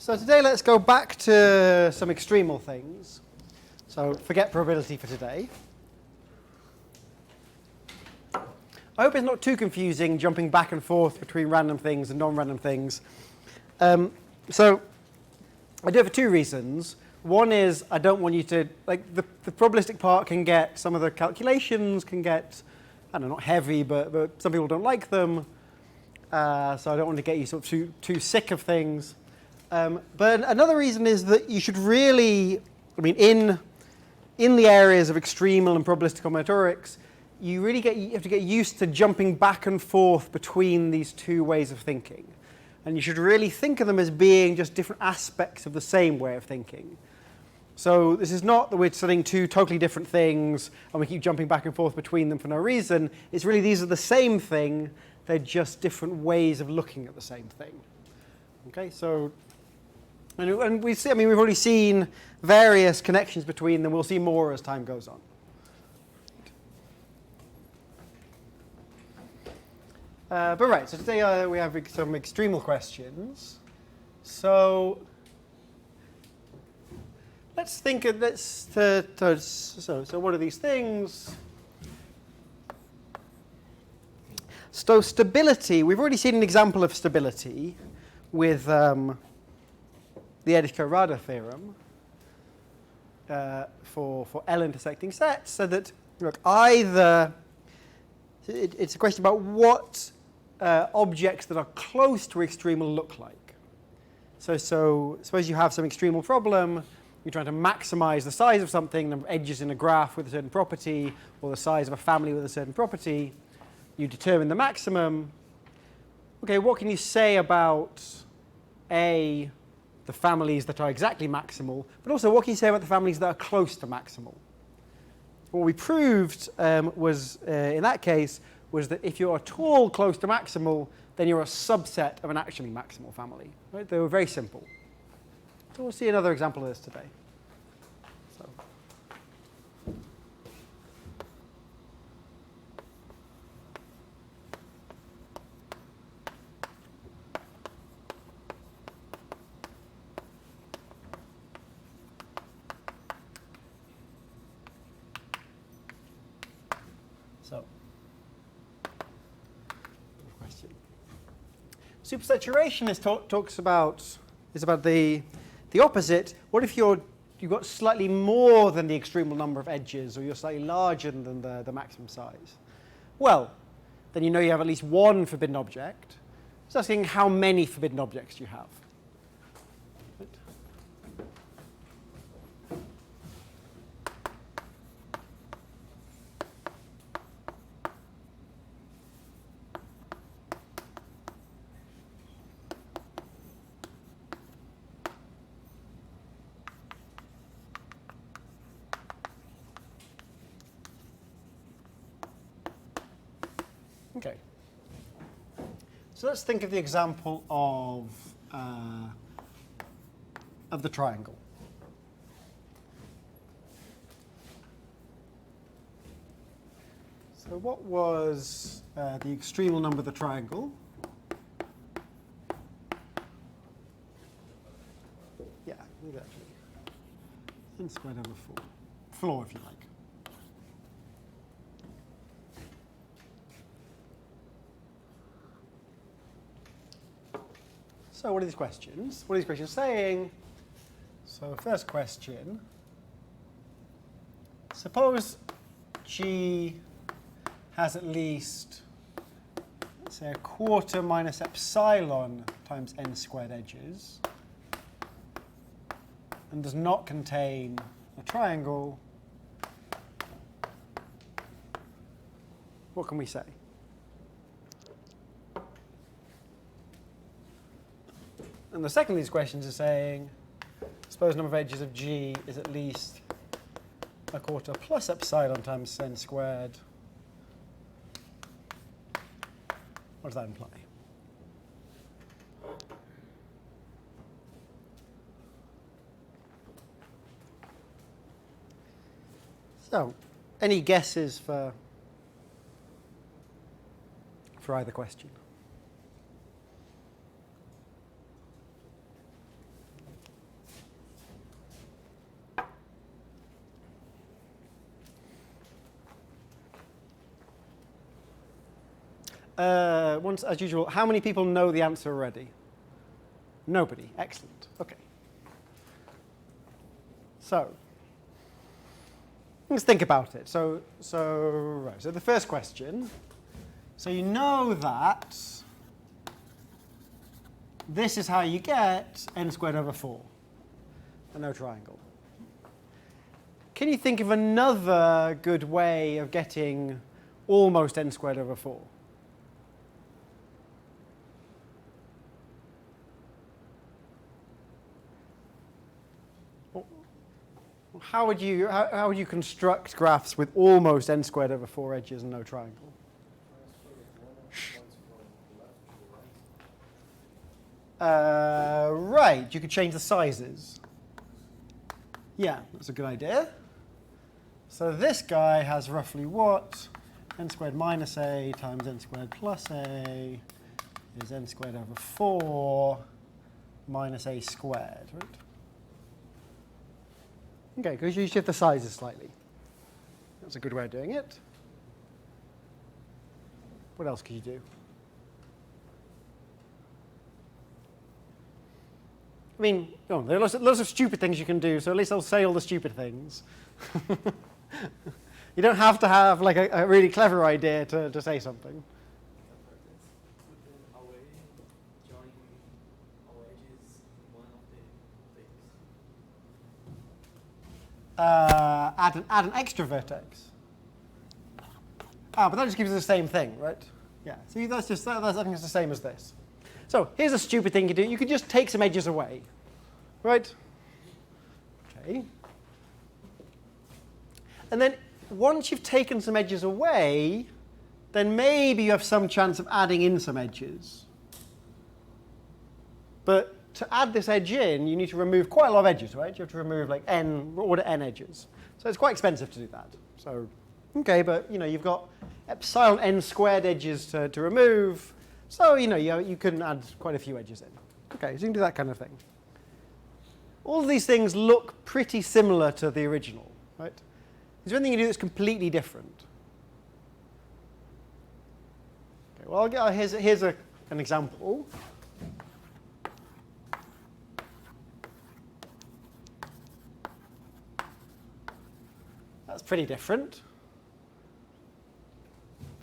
So today let's go back to some extremal things. So forget probability for today. I hope it's not too confusing jumping back and forth between random things and non-random things. So I do it for two reasons. One is I don't want you to, like the probabilistic part can get, some of the calculations can get, I don't know, not heavy, but some people don't like them. So I don't want to get you sort of too sick of things. But another reason is that you should really, I mean, in the areas of extremal and probabilistic combinatorics, you have to get used to jumping back and forth between these two ways of thinking. And you should really think of them as being just different aspects of the same way of thinking. So this is not that we're studying two totally different things and we keep jumping back and forth between them for no reason. It's really these are the same thing. They're just different ways of looking at the same thing. Okay, so and we see, I mean, we've already seen various connections between them. We'll see more as time goes on. But right, so today we have some extremal questions. So let's think of this. So what are these things? So stability, we've already seen an example of stability with the Erdös-Ko-Rado theorem for L intersecting sets, so that look, either it's a question about what objects that are close to extremal look like. So suppose you have some extremal problem, you're trying to maximize the size of something, the edges in a graph with a certain property, or the size of a family with a certain property. You determine the maximum. Okay, what can you say about A, the families that are exactly maximal, but also what can you say about the families that are close to maximal? What we proved was, in that case, was that if you're at all close to maximal, then you're a subset of an actually maximal family. Right? They were very simple. So we'll see another example of this today. Supersaturation is about the opposite. What if you've got slightly more than the extremal number of edges, or you're slightly larger than the maximum size? Well, then you know you have at least one forbidden object. It's asking how many forbidden objects you have. Okay. So let's think of the example of the triangle. So what was the extremal number of the triangle? Yeah, exactly. N squared over 4. Floor, if you like. So what are these questions? What are these questions saying? So first question, suppose G has at least, let's say, a quarter minus epsilon times n squared edges and does not contain a triangle. What can we say? And the second of these questions is saying, suppose number of edges of G is at least a quarter plus epsilon times n squared. What does that imply? So, any guesses for either question? once, as usual, how many people know the answer already? Nobody. Excellent. Okay. So let's think about it. So the first question. So you know that this is how you get n squared over 4, and no triangle. Can you think of another good way of getting almost n squared over 4? How would you construct graphs with almost n squared over 4 edges and no triangle? Right, you could change the sizes. Yeah, that's a good idea. So this guy has roughly what? N squared minus a times n squared plus a is n squared over 4 minus a squared, right? Okay, because you shift the sizes slightly. That's a good way of doing it. What else could you do? I mean, there are lots of stupid things you can do, so at least I'll say all the stupid things. You don't have to have like a really clever idea to say something. Add an extra vertex. But that just gives us the same thing, right? Yeah. See, I think it's the same as this. So here's a stupid thing you do. You could just take some edges away, right? Okay. And then once you've taken some edges away, then maybe you have some chance of adding in some edges. But to add this edge in, you need to remove quite a lot of edges, right? You have to remove like order n edges. So it's quite expensive to do that. So, okay, but you've got epsilon n squared edges to remove. So, you can add quite a few edges in. Okay, so you can do that kind of thing. All of these things look pretty similar to the original, right? Is there anything you do that's completely different? Okay, well, here's an example. That's pretty different.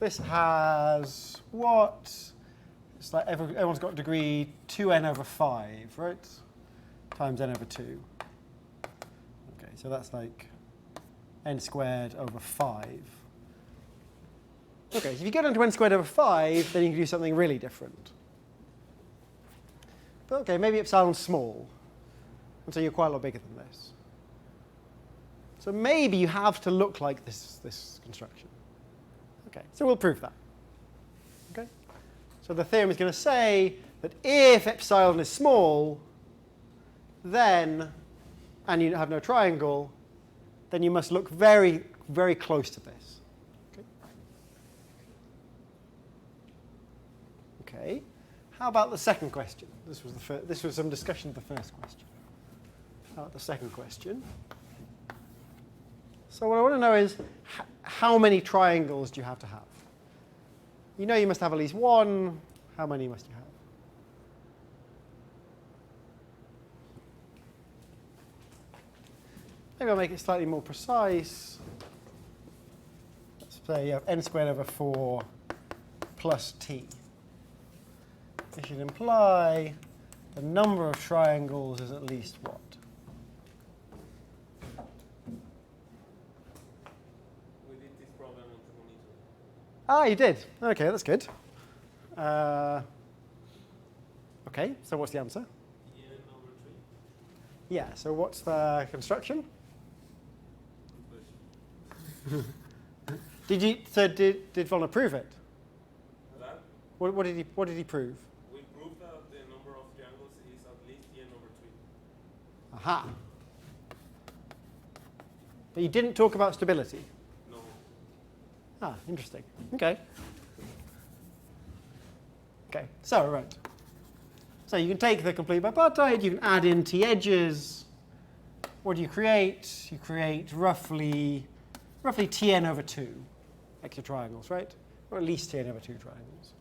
This has what? It's like everyone's got degree 2n over 5, right? Times n over 2. Okay, so that's like n squared over 5. Okay, so if you get onto n squared over 5, then you can do something really different. But okay, maybe epsilon's small, and so you're quite a lot bigger than this. So maybe you have to look like this construction. Okay, so we'll prove that. Okay, so the theorem is going to say that if epsilon is small, then, and you have no triangle, then you must look very, very close to this. Okay. Okay. How about the second question? This was some discussion of the first question. How about the second question? So what I want to know is how many triangles do you have to have? You know you must have at least one. How many must you have? Maybe I'll make it slightly more precise. Let's say you have n squared over 4 plus t. This should imply the number of triangles is at least what? We did this problem on the monitor. Ah, you did. Okay, that's good. Okay, so what's the answer? n over 3. Yeah, so what's the construction? Did Volner prove it? That What did he prove? we proved that the number of triangles is at least n over 3. Aha. But you didn't talk about stability. No. Ah, interesting. Okay. Okay, so right. So you can take the complete bipartite, you can add in t edges. What do you create? You create roughly tn over 2 extra triangles, right? Or at least tn over 2 triangles.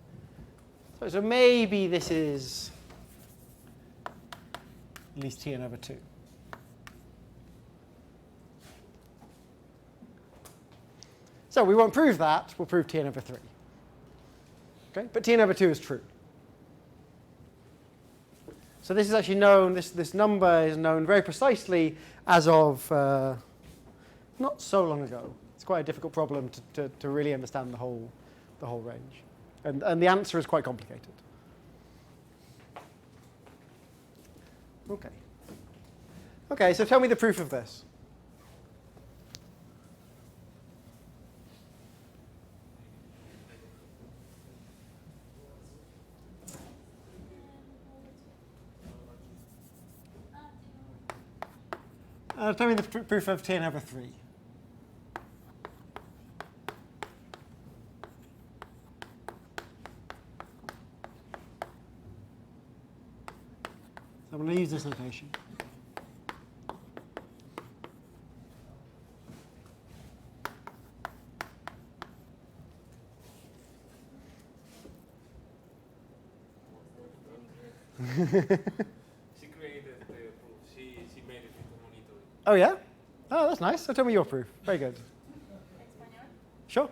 So maybe this is at least Tn over 2. So we won't prove that. We'll prove Tn over 3. Okay? But Tn over 2 is true. So this is actually known, this number is known very precisely as of not so long ago. It's quite a difficult problem to really understand the whole range. And the answer is quite complicated. Okay. Okay, so tell me the proof of this. Tell me the proof of Tn over 3. So I'm going to use this notation. She created the proof. She made it into monitoring. Oh, yeah? Oh, that's nice. So tell me your proof. Very good. Español, Sure.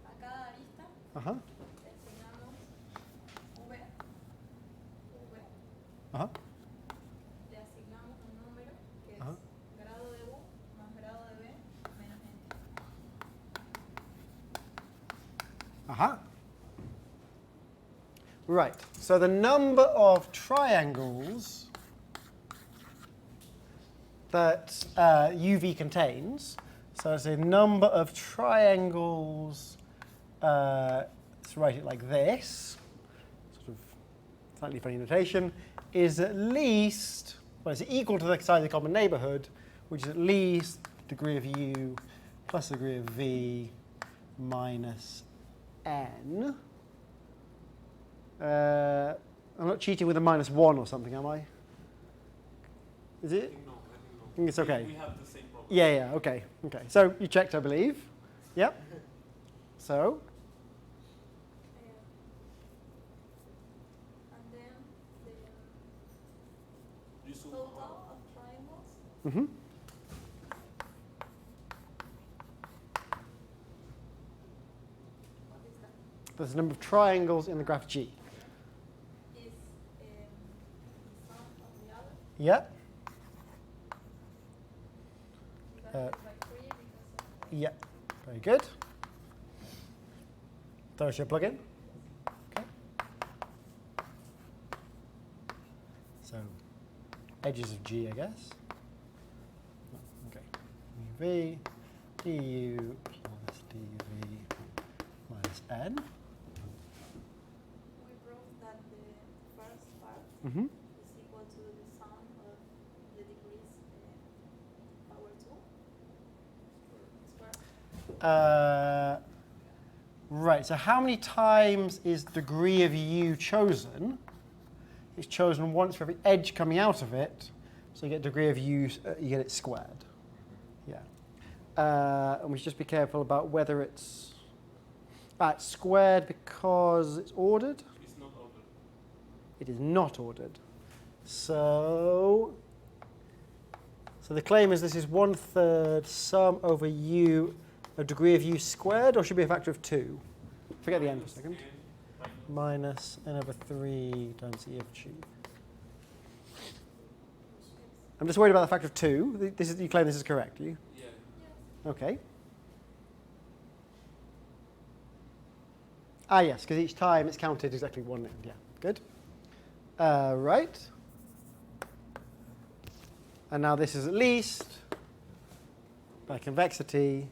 a cada arista Uh-huh. le asignamos V, Uh-huh. le asignamos un número que es Ajá. grado de U más grado de B menos N. Uh-huh. Right. So the number of triangles that UV contains, so it's a number of triangles, let's write it like this, sort of slightly funny notation, is at least, well, it's equal to the size of the common neighborhood, which is at least degree of U plus degree of V minus N. I'm not cheating with a -1 or something, am I? Is I it? think no. I think it's okay. We have the same problem. Yeah, okay. So you checked, I believe. Yep. So, And then the You should total of triangles mhm. what is that? There's the number of triangles in the graph G. Is the sum of the other Yep. divided by 3 because of Yep. Very good. There's your plugin. Okay. So, edges of G, I guess. Okay. UV, du plus dv minus n. we proved that the first part Mm-hmm. is equal to the sum of the degrees power 2 square. Right, so how many times is degree of U chosen? It's chosen once for every edge coming out of it, so you get degree of U, you get it squared. Yeah. And we should just be careful about whether it's squared because it's ordered. It's not ordered. It is not ordered. So the claim is this is 1/3 sum over U of degree of U squared, or should it be a factor of 2? Forget the n for a second. Minus n over 3 times E of G. I'm just worried about the factor of 2. This is, you claim this is correct, do you? Yeah. Okay. Ah, yes, because each time it's counted exactly one end. Yeah, good. Right. And now this is at least, by convexity,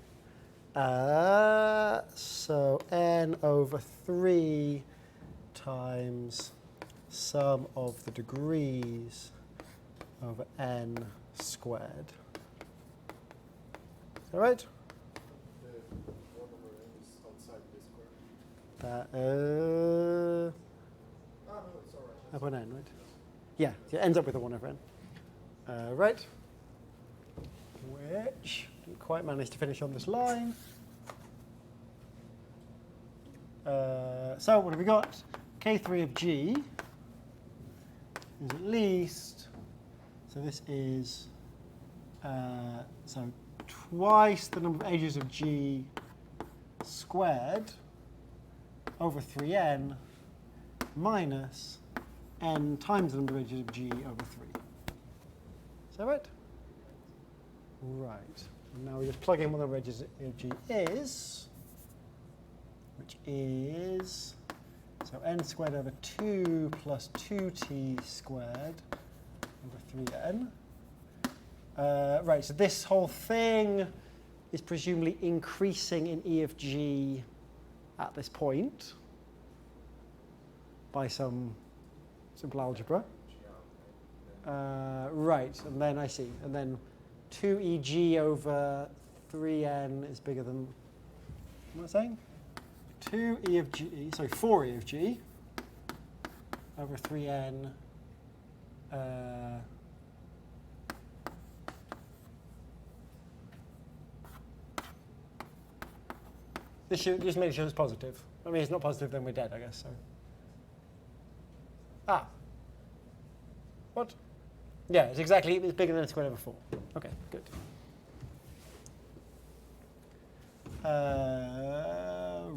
so n over 3 times sum of the degrees over n squared. Is that right? The 1 over n is outside this square. That, No, it's all right. up on n, right? Yeah, so it ends up with a 1 over n. Right. Which didn't quite manage to finish on this line. So what have we got? K3 of G is at least, so this is, so twice the number of edges of G squared over 3n minus n times the number of edges of G over 3. Is that right? Right. And now we just plug in what the number of edges of G is, which is, so n squared over 2 plus 2t squared over 3n. Right, so this whole thing is presumably increasing in E of G at this point by some simple algebra. Right, and then I see, and then 2EG over 3n is bigger than, what am I saying? 2E of G, sorry, 4E of G over 3n. This should just make sure it's positive. I mean, it's not positive, then we're dead, I guess. So. Ah. What? Yeah, it's exactly, it's bigger than n squared over 4. Okay, good.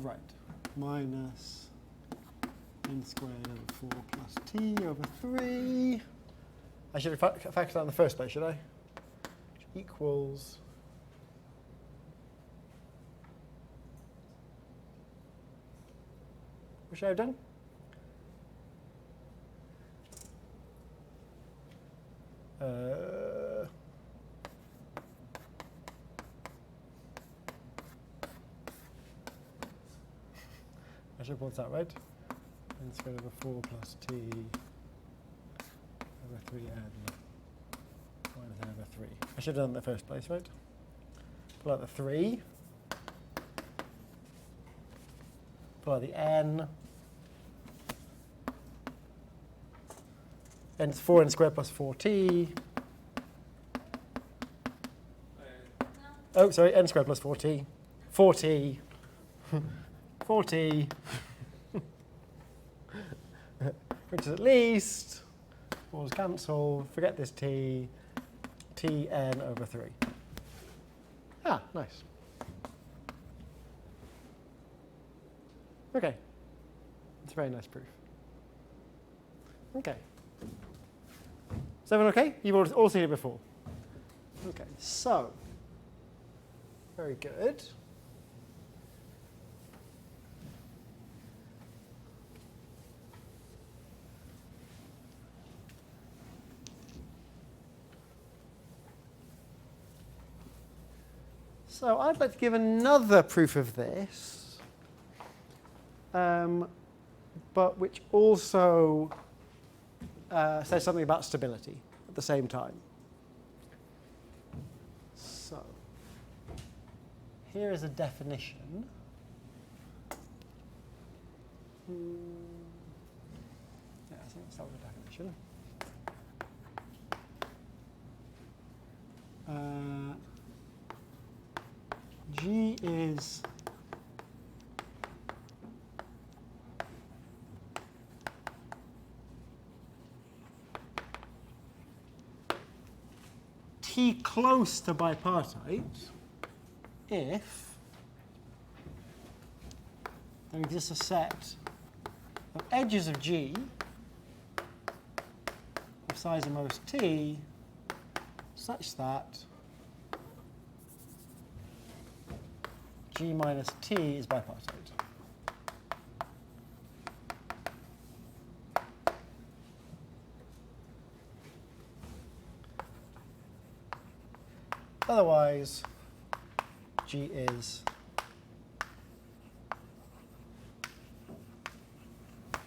Right. Minus n squared over 4 plus t over 3. I should have factored that in the first place, should I? Which equals. What should I have done? I should have brought that right. N squared over 4 plus t over 3n minus n over 3. I should have done it in the first place, right? Pull out the 3. Pull out the n. N is 4n squared plus 4t. Oh, sorry, n squared plus 4t. 4t. 4t. Which is at least, 4's cancel, forget this t, tn over 3. Ah, nice. Okay. It's a very nice proof. Okay. Is everyone okay? You've all seen it before. Okay, so, very good. So I'd like to give another proof of this, but which also says something about stability at the same time. So here is a definition. Yeah, I think that's a definition. G is T close to bipartite if there exists a set of edges of G of size of most T such that G minus T is bipartite. Otherwise, G is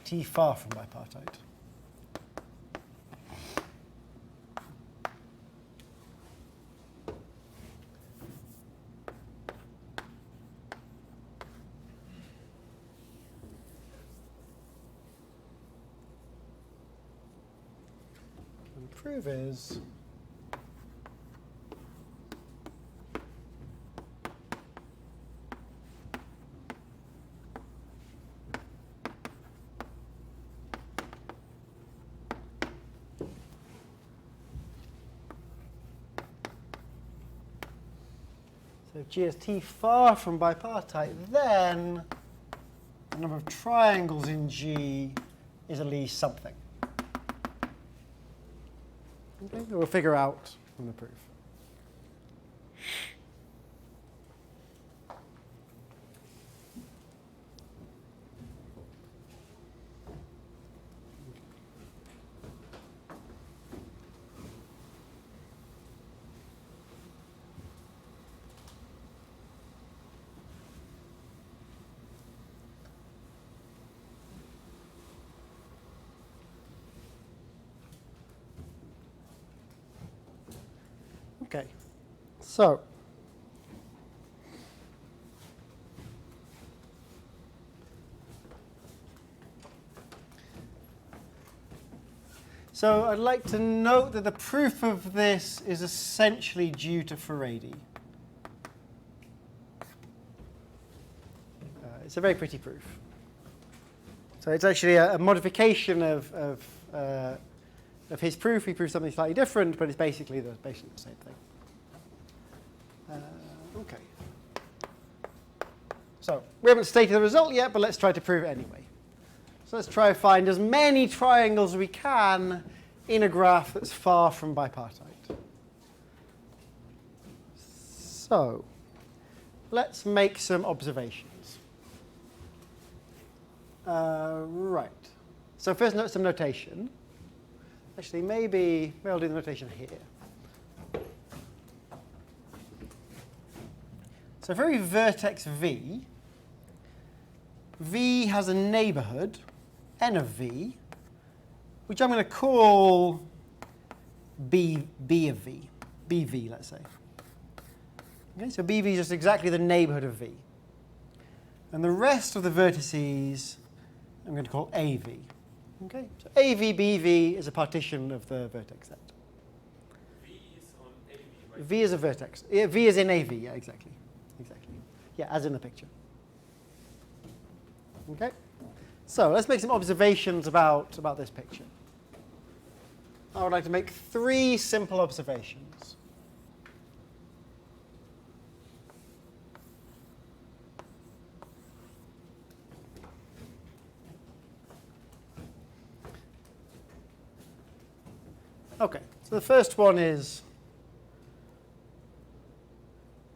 T far from bipartite. And the proof is So if G is T far from bipartite, then the number of triangles in G is at least something. Okay, we'll figure out from the proof. Okay, so I'd like to note that the proof of this is essentially due to Faraday. It's a very pretty proof. So it's actually a modification of his proof. He proves something slightly different, but it's basically the same thing. Okay. So we haven't stated the result yet, but let's try to prove it anyway. So let's try to find as many triangles as we can in a graph that's far from bipartite. So let's make some observations. Right. So first, note some notation. Actually, maybe I'll do the notation here. So for every vertex V, V has a neighborhood, n of V, which I'm going to call B of V, BV, let's say. Okay, so BV is just exactly the neighborhood of V. And the rest of the vertices I'm going to call AV. Okay, so AV, BV is a partition of the vertex set. V is on AV, right? V is a vertex. Yeah, V is in AV, yeah, exactly. Exactly. Yeah, as in the picture. Okay, so let's make some observations about this picture. I would like to make 3 simple observations. Okay, so the first one is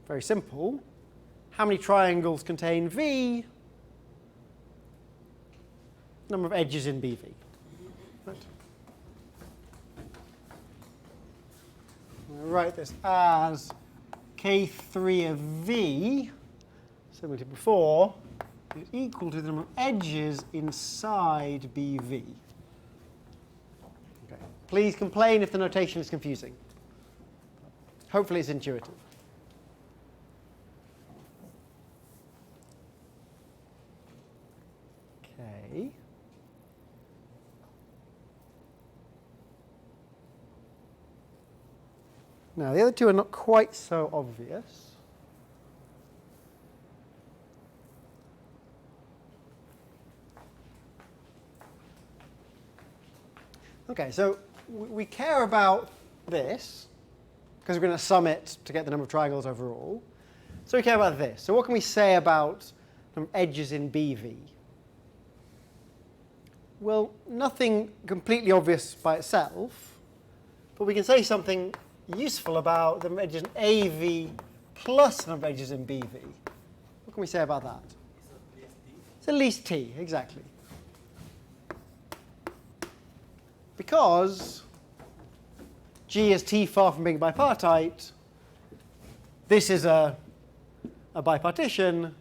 very simple. How many triangles contain V? Number of edges in BV. Right. I'll write this as K3 of V, similar to before, is equal to the number of edges inside BV. Okay. Please complain if the notation is confusing. Hopefully it's intuitive. Okay. Now, the other two are not quite so obvious. Okay, so we care about this because we're going to sum it to get the number of triangles overall. So we care about this. So what can we say about some edges in BV? Well, nothing completely obvious by itself, but we can say something useful about the edges in AV plus the number of edges in BV. What can we say about that? It's at least T, exactly. Because G is T far from being bipartite, this is a bipartition,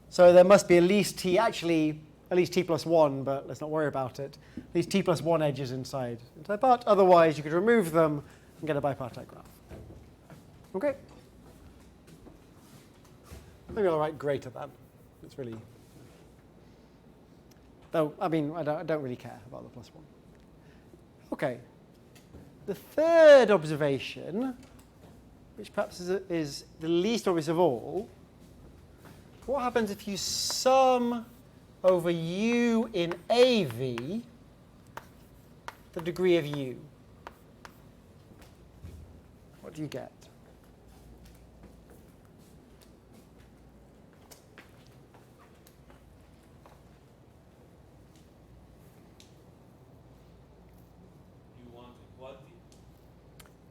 so there must be at least T, actually at least T plus 1, but let's not worry about it. At least T plus 1 edges inside part, otherwise you could remove them and get a bipartite graph. Okay? Maybe I'll write greater than. It's really, though, I mean, I don't really care about the plus 1. Okay. The third observation, which perhaps is the least obvious of all, what happens if you sum over U in AV the degree of U? What do you get?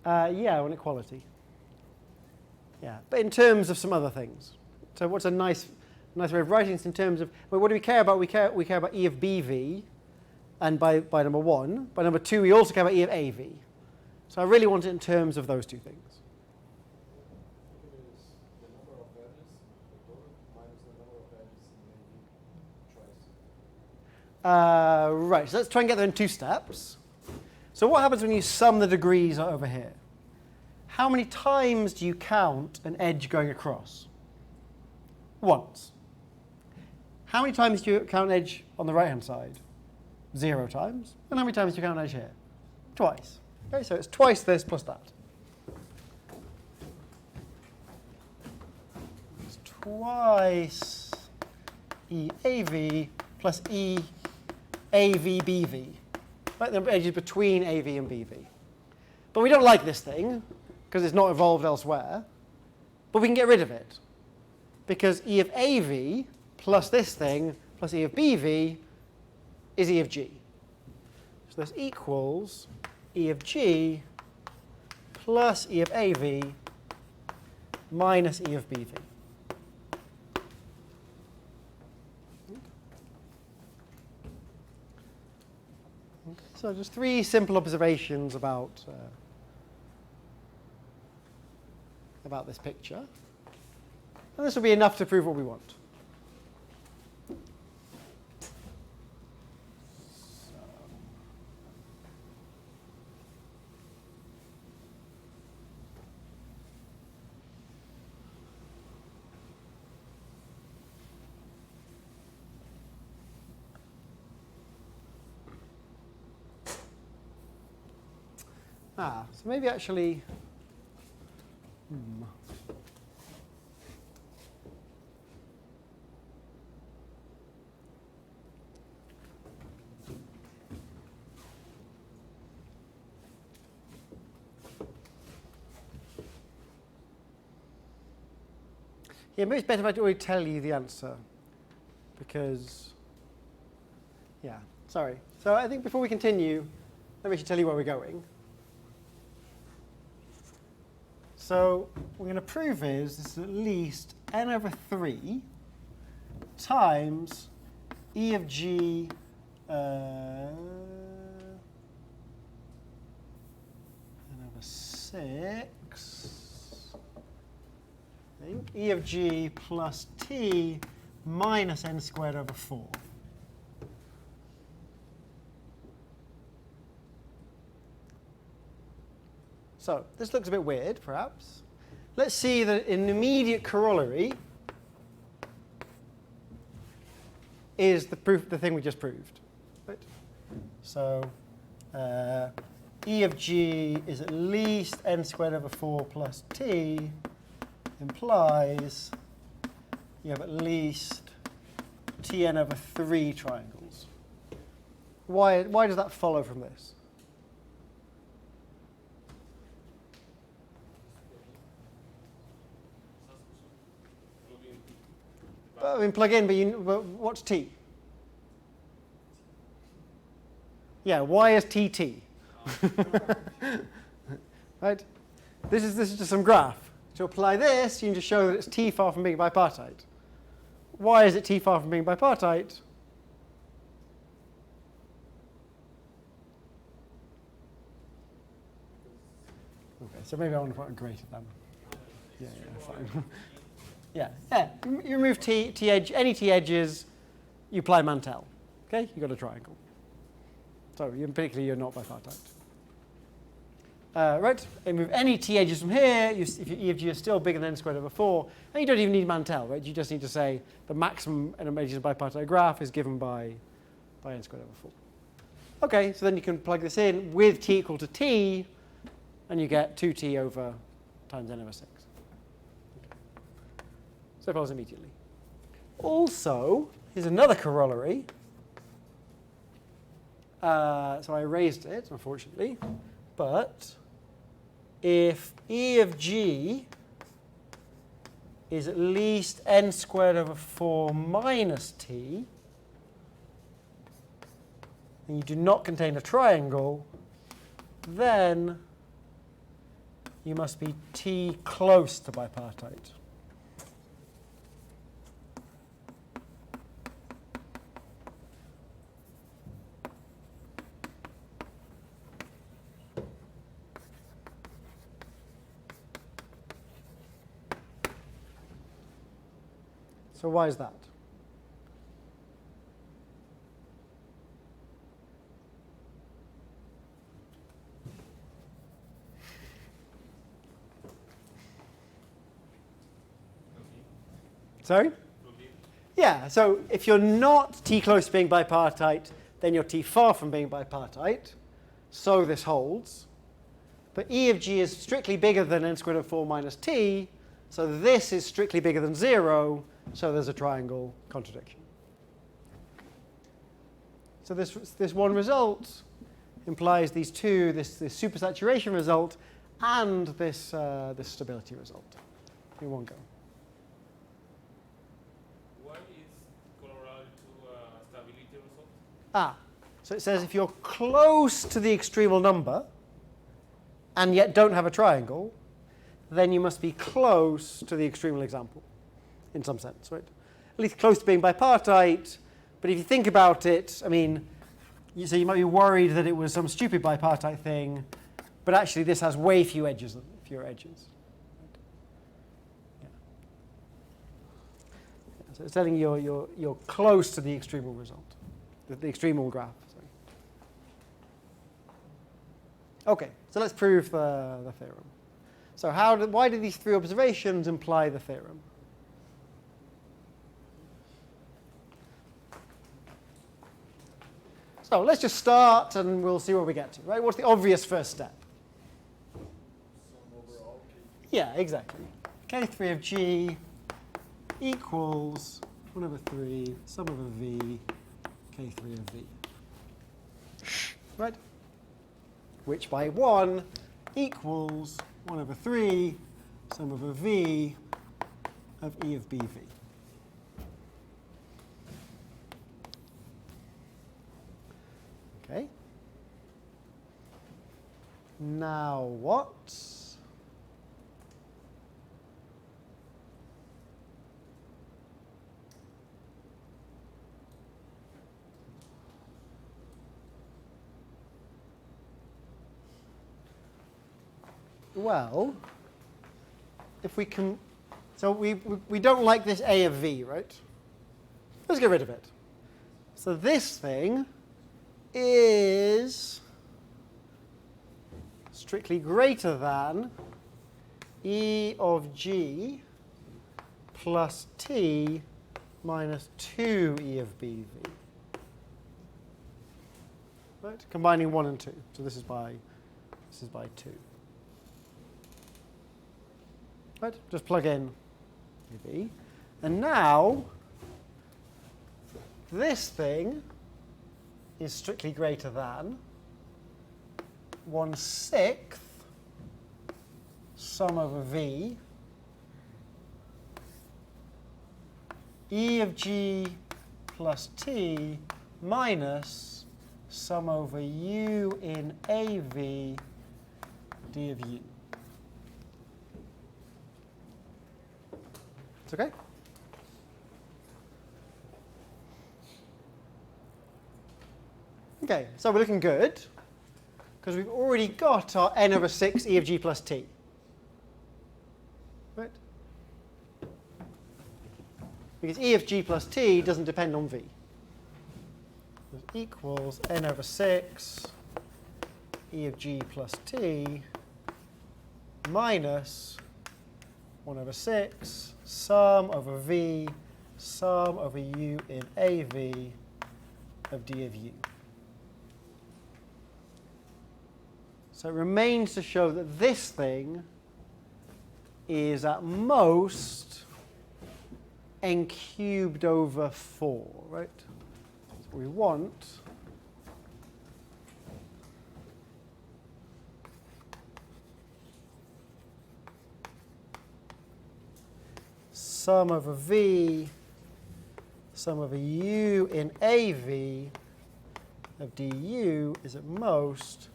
Yeah, an equality. Yeah, but in terms of some other things. So what's a nice way of writing this in terms of, well, what do we care about? We care about E of BV, and by number 1. By number 2, we also care about E of AV. So I really want it in terms of those two things. It is the number of edges, the total, minus the number of edges in AV twice. Right, so let's try and get there in 2 steps. So what happens when you sum the degrees over here? How many times do you count an edge going across? Once. How many times do you count an edge on the right-hand side? 0 times. And how many times do you count an edge here? Twice. Okay, so it's twice this plus that. It's twice EAV plus EAVBV. Like the edges between AV and BV. But we don't like this thing, because it's not evolved elsewhere. But we can get rid of it. Because E of AV plus this thing plus E of BV is E of G. So this equals E of G plus E of AV minus E of BV. Okay, so just 3 simple observations about this picture. And this will be enough to prove what we want. So maybe actually, yeah, maybe it's better if I already tell you the answer, because, yeah, sorry. So I think before we continue, let me actually tell you where we're going. So what we're going to prove is this is at least n over 3 times E of G n over 6, I think, E of G plus T minus n squared over 4. So this looks a bit weird, perhaps. Let's see that an immediate corollary is the thing we just proved. Right? So E of G is at least n squared over 4 plus T implies you have at least Tn over 3 triangles. Why does that follow from this? I mean, plug in, but what's T? Yeah, why is T T? Right? This is just some graph. To apply this, you can just show that it's T far from being bipartite. Why is it T far from being bipartite? Okay, so maybe I want to put a greater than. Yeah, fine. Yeah. You remove T edge, any T edges, you apply Mantel. Okay, you got a triangle. So particularly, you're not bipartite. Right. You remove any T edges from here. If your E of G is still bigger than n squared over 4, and you don't even need Mantel, right? You just need to say the maximum n edges of a bipartite graph is given by n squared over 4. Okay, so then you can plug this in with T equal to T, and you get 2T over times n over 6. So it follows immediately. Also, here's another corollary. So I erased it, unfortunately. But if E of G is at least n squared over 4 minus T, and you do not contain a triangle, then you must be t close to bipartite. So why is that? Sorry? Yeah, so if you're not t close to being bipartite, then you're t far from being bipartite. So this holds. But E of g is strictly bigger than n squared over 4 minus t. So this is strictly bigger than 0. So there's a triangle contradiction. So this one result implies these two, this supersaturation result and this stability result in one go. Why is corollary to stability result? So it says if you're close to the extremal number and yet don't have a triangle, then you must be close to the extremal example in some sense, right? At least close to being bipartite. But if you think about it, I mean, so you might be worried that it was some stupid bipartite thing, but actually this has way fewer edges. Yeah. So it's telling you you're close to the extremal result, the extremal graph. Sorry. Okay, so let's prove the theorem. So why do these three observations imply the theorem? So let's just start and we'll see where we get to, right? What's the obvious first step? Sum over all k. Yeah, exactly. K3 of g equals 1 over 3 sum over v K3 of v. Right? Which by 1 equals 1 over 3 sum over v of E of bv. Okay. Now what? Well, if we can, so we don't like this A of v, right? Let's get rid of it. So this thing is strictly greater than E of g plus t minus 2 E of bv. Right? Combining 1 and 2. So this is by 2. Right? Just plug in v. And now this thing is strictly greater than 1/6 sum over v E of g plus t minus sum over u in av d of u. It's okay? Okay, so we're looking good because we've already got our n over 6 E of g plus t. Right? Because E of g plus t doesn't depend on v. So it equals n over 6 E of g plus t minus 1 over 6 sum over v sum over u in av of d of u. So it remains to show that this thing is at most n cubed over 4, right? So we want sum over v sum over u in av of du is at most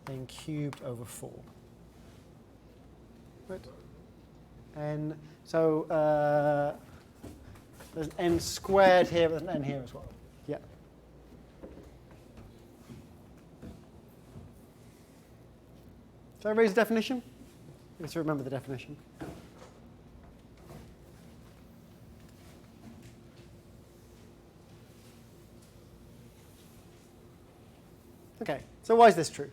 n cubed over 4. Right. N. So there's an n squared here, but there's an n here as well. Yeah. Shall I raise the definition? Let's remember the definition. Okay, so why is this true?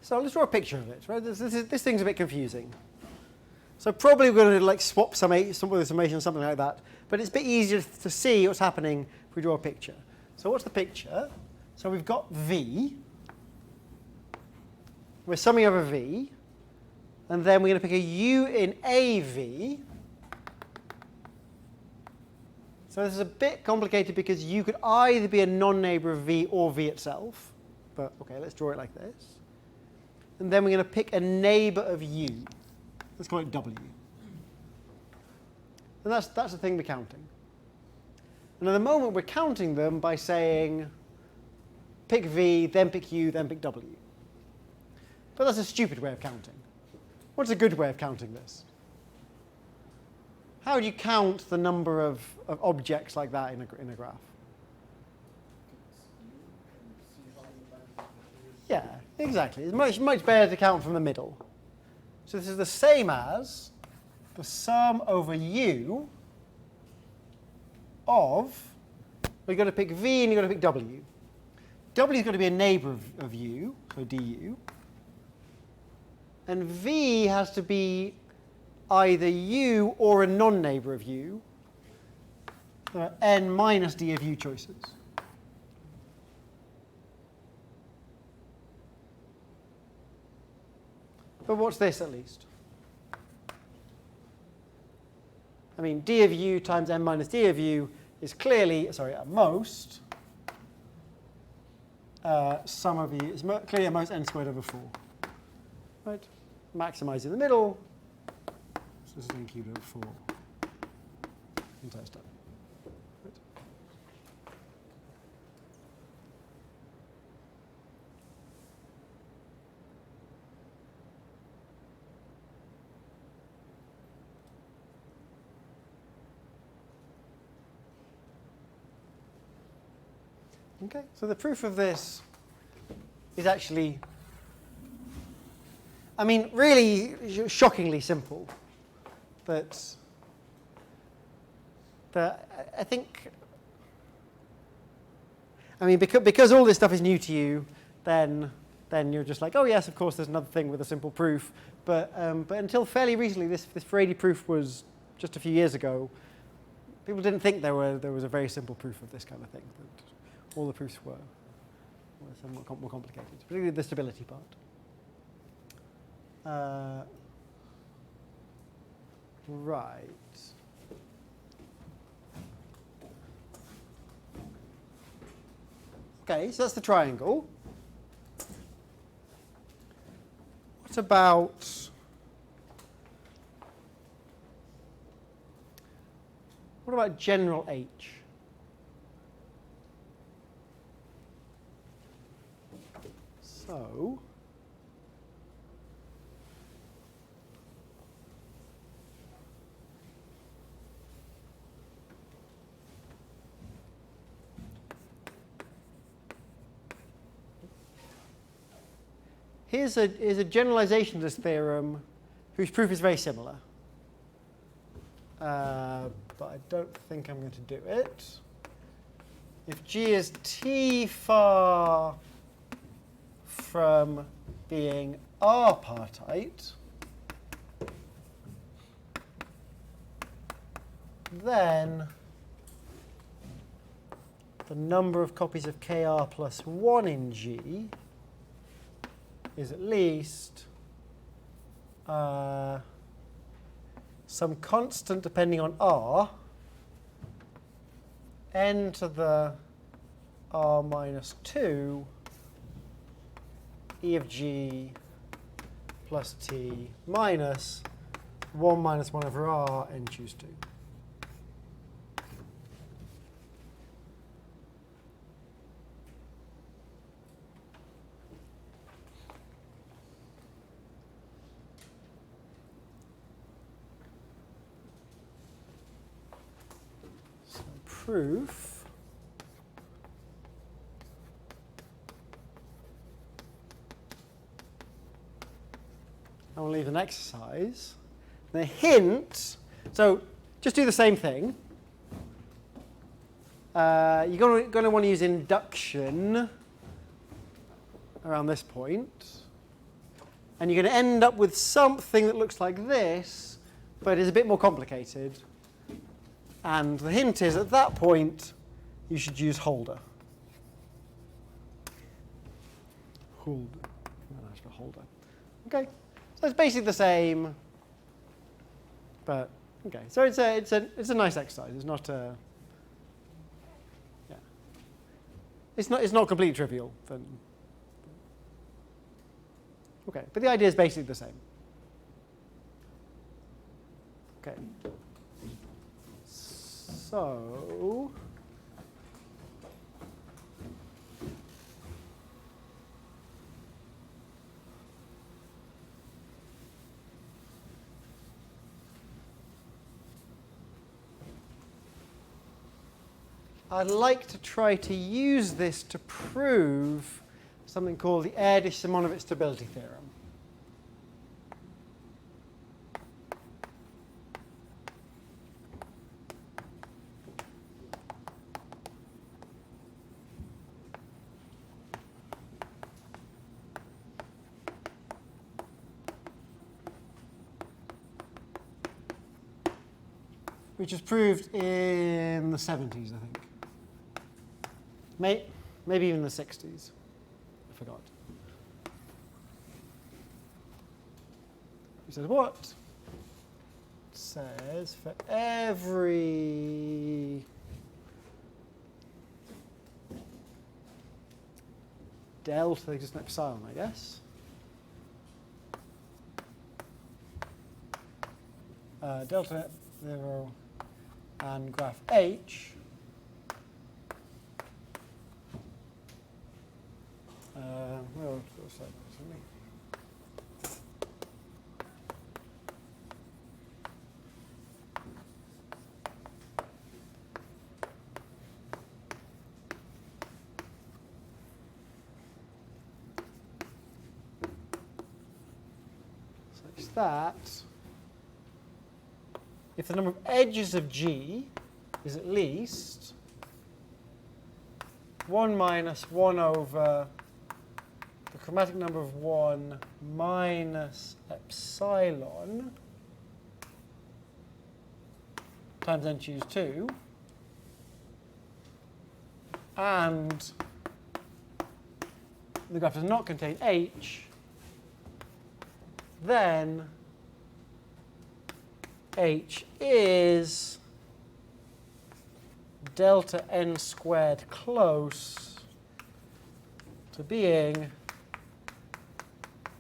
So let's draw a picture of it. Right? This thing's a bit confusing. So probably we're going to like swap some summation or something like that. But it's a bit easier to see what's happening if we draw a picture. So what's the picture? So we've got V. We're summing over V. And then we're going to pick a U in AV. So this is a bit complicated because U could either be a non-neighbor of V or V itself. But OK, let's draw it like this. And then we're going to pick a neighbor of U. Let's call it W. And that's the thing we're counting. And at the moment, we're counting them by saying pick V, then pick U, then pick W. But that's a stupid way of counting. What's a good way of counting this? How do you count the number of objects like that in a graph? Yeah, exactly. It's much better to count from the middle. So this is the same as the sum over U of, we've got to pick V and you've got to pick W. W's got to be a neighbor of U, so du. And V has to be either U or a non-neighbor of U. There are n minus d of U choices. But what's this at least? I mean, d of U times n minus d of U is clearly, sorry, at most, sum of U is clearly at most n squared over 4. Right? Maximize in the middle. So this is n cubed over 4. Entire stuff. Right. Okay, so the proof of this is actually, I mean, really shockingly simple. But I think, I mean, because all this stuff is new to you, then you're just like, oh yes, of course, there's another thing with a simple proof. But until fairly recently, this Ferredi proof was just a few years ago. People didn't think there was a very simple proof of this kind of thing. That all the proofs were somewhat more complicated, particularly the stability part. Right. Okay, so that's the triangle. What about general H? So here's a generalization of this theorem whose proof is very similar. But I don't think I'm going to do it. If G is T far from being R-partite, then the number of copies of KR plus 1 in G is at least some constant depending on R, n to the r minus 2 e of g plus t minus 1 minus 1 over r n choose 2. So proof. I will leave an exercise. The hint, so just do the same thing. You're going to want to use induction around this point. And you're going to end up with something that looks like this, but is a bit more complicated. And the hint is, at that point, you should use holder. Holder. Okay. So it's basically the same, but okay. So it's a nice exercise. It's not yeah. It's not completely trivial. Then okay, but the idea is basically the same. Okay. So. I'd like to try to use this to prove something called the Erdős-Simonovich stability theorem. Which was proved in the 70s, I think. Maybe even the 60s. I forgot. He says what? It says for every delta, there's just an epsilon, I guess. Delta 0 and graph H. Well, such that if the number of edges of G is at least 1 minus 1 over the chromatic number of 1 minus epsilon times n choose 2, and the graph does not contain H, then H is delta n squared close to being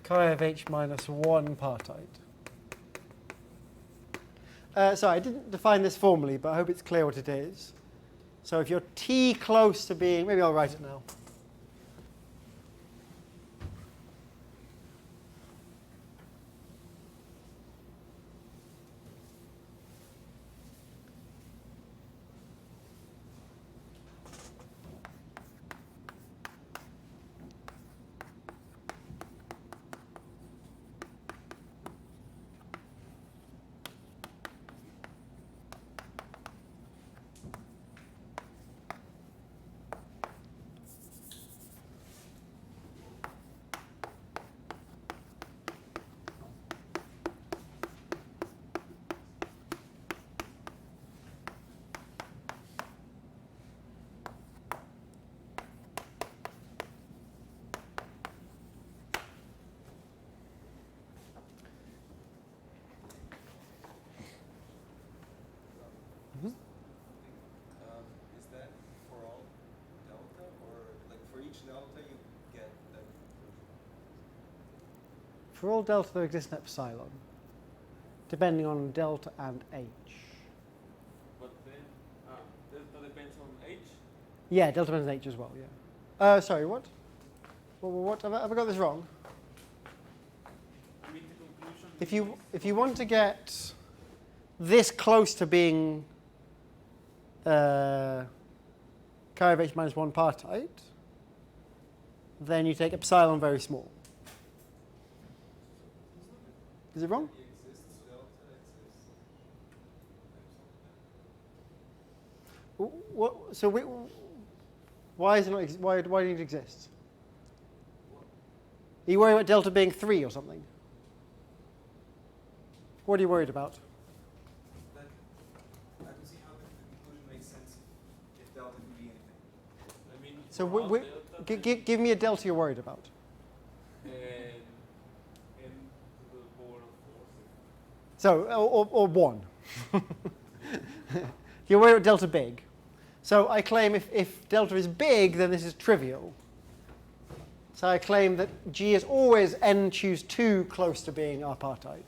chi of H minus 1 partite. Sorry, I didn't define this formally, but I hope it's clear what it is. So if you're t close to being, maybe I'll write it now. delta you get that conclusion? For all delta there exists an epsilon, depending on delta and h. But then, delta depends on h. Yeah, delta depends on h as well, yeah. Sorry, what? What? Have I got this wrong? Meet the conclusion. If you want to get this close to being chi of h minus 1 partite, then you take epsilon very small. Is it wrong? Exists, delta exists. Why is it not? Why do it exist? Are you worried about delta being 3 or something? What are you worried about? That I can see how the conclusion makes sense if delta can be anything. I mean, So for all delta, give me a delta you're worried about. n to the power of 4. So, or 1. You're worried about delta big. So I claim if delta is big, then this is trivial. So I claim that G is always n choose 2 close to being apartheid.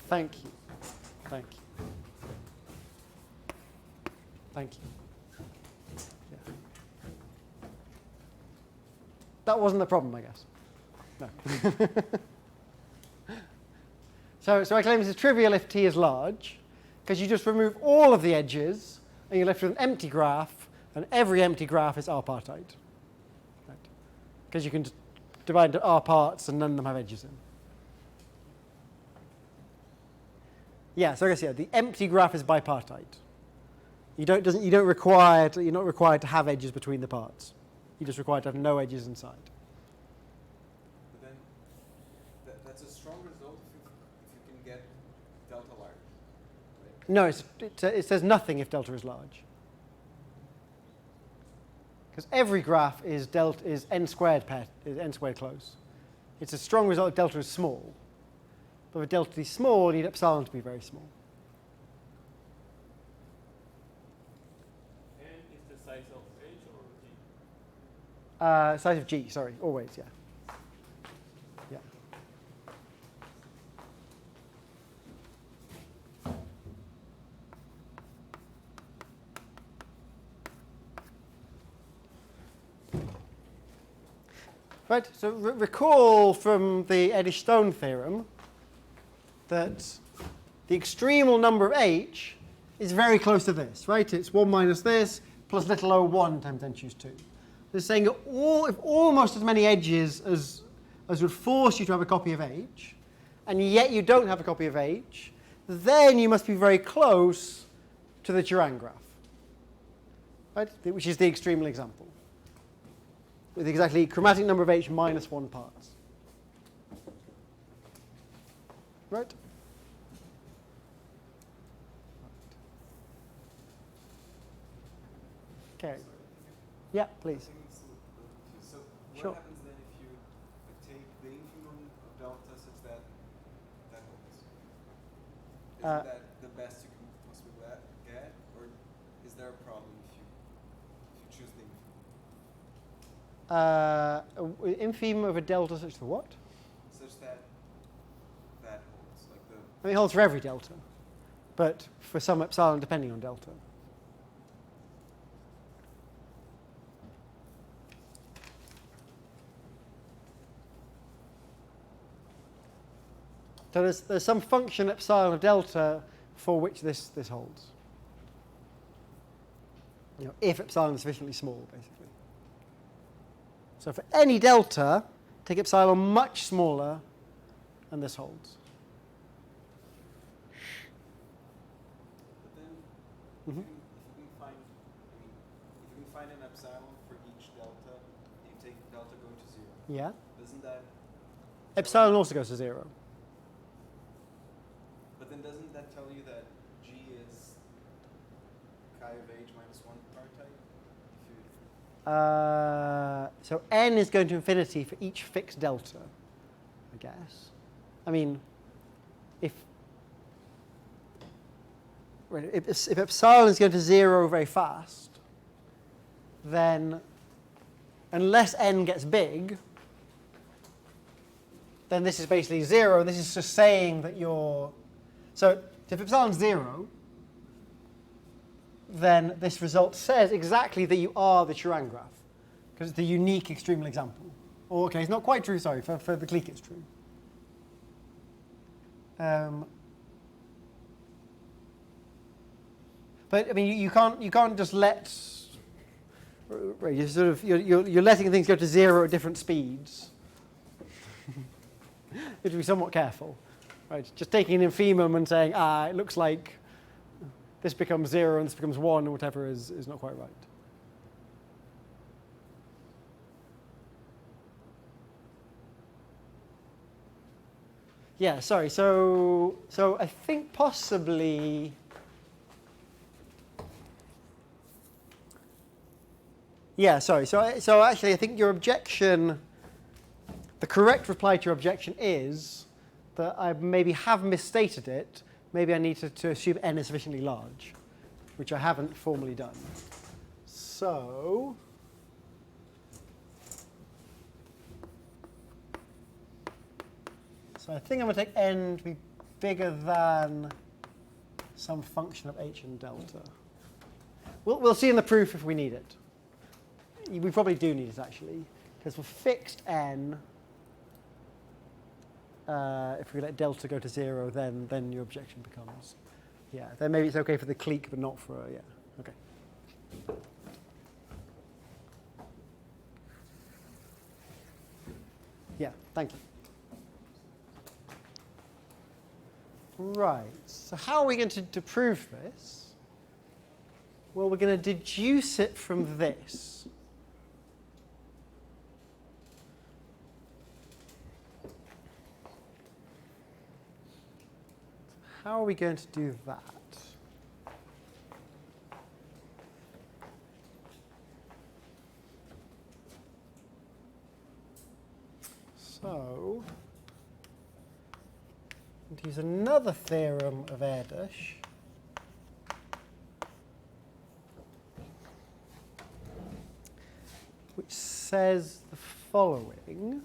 Thank you. Thank you. Thank you. Yeah. That wasn't the problem, I guess. No. So I claim this is trivial if t is large, because you just remove all of the edges, and you're left with an empty graph, and every empty graph is R-partite. Because you can divide into R parts, and none of them have edges in. Yeah, so I guess the empty graph is bipartite. You're not required to have edges between the parts. You're just required to have no edges inside. But then that's a strong result if you can get delta large. Right? No, it says nothing if delta is large. Because every graph is n squared close. It's a strong result if delta is small. But if delta is small, you need epsilon to be very small. N is the size of h or g? Size of G, sorry, always, yeah. Yeah. Right, so recall from the Erdös-Stone theorem that the extremal number of h is very close to this, right? It's 1 minus this plus little o1 times n choose 2. This is saying that if almost as many edges as would force you to have a copy of h, and yet you don't have a copy of h, then you must be very close to the Turan graph, right? Which is the extremal example, with exactly chromatic number of h minus 1 parts. Right? Okay. Yeah, please. So what Sure. happens then if you take the infimum of delta such that that holds? Isn't that the best you can possibly get, or is there a problem if you choose the infimum? Infimum of a delta such that what? Such that that holds, like the. I mean, it holds for every delta, but for some epsilon depending on delta. So there's some function epsilon of delta for which this holds. If epsilon is sufficiently small, basically. So for any delta, take epsilon much smaller, and this holds. But then, if you can find an epsilon for each delta, you take delta going to 0. Yeah. Doesn't that? Epsilon also goes to 0. But then doesn't that tell you that G is chi of h minus 1 partite? So n is going to infinity for each fixed delta, I guess. I mean, if right, if epsilon is going to 0 very fast, then unless n gets big, then this is basically 0. And this is just saying that you're... So if epsilon's 0, then this result says exactly that you are the Turan graph, because it's the unique extremal example. Or, okay, it's not quite true, sorry, for the clique it's true. But I mean, you can't just let, right? You're letting things go to 0 at different speeds. You have to be somewhat careful, right? Just taking an infimum and saying, it looks like this becomes 0 and this becomes 1 or whatever is not quite right. Yeah, sorry. So I think possibly. Yeah, sorry. So actually, I think your objection, the correct reply to your objection is that I maybe have misstated it. Maybe I need to assume n is sufficiently large, which I haven't formally done. So I think I'm going to take n to be bigger than some function of h and delta. We'll see in the proof if we need it. We probably do need it, actually, because for fixed n, if we let delta go to 0, then your objection becomes, yeah, then maybe it's OK for the clique, but not for, yeah, OK. Yeah, thank you. Right, so how are we going to prove this? Well, we're going to deduce it from this. How are we going to do that? So, I'm going to use another theorem of Erdös, which says the following.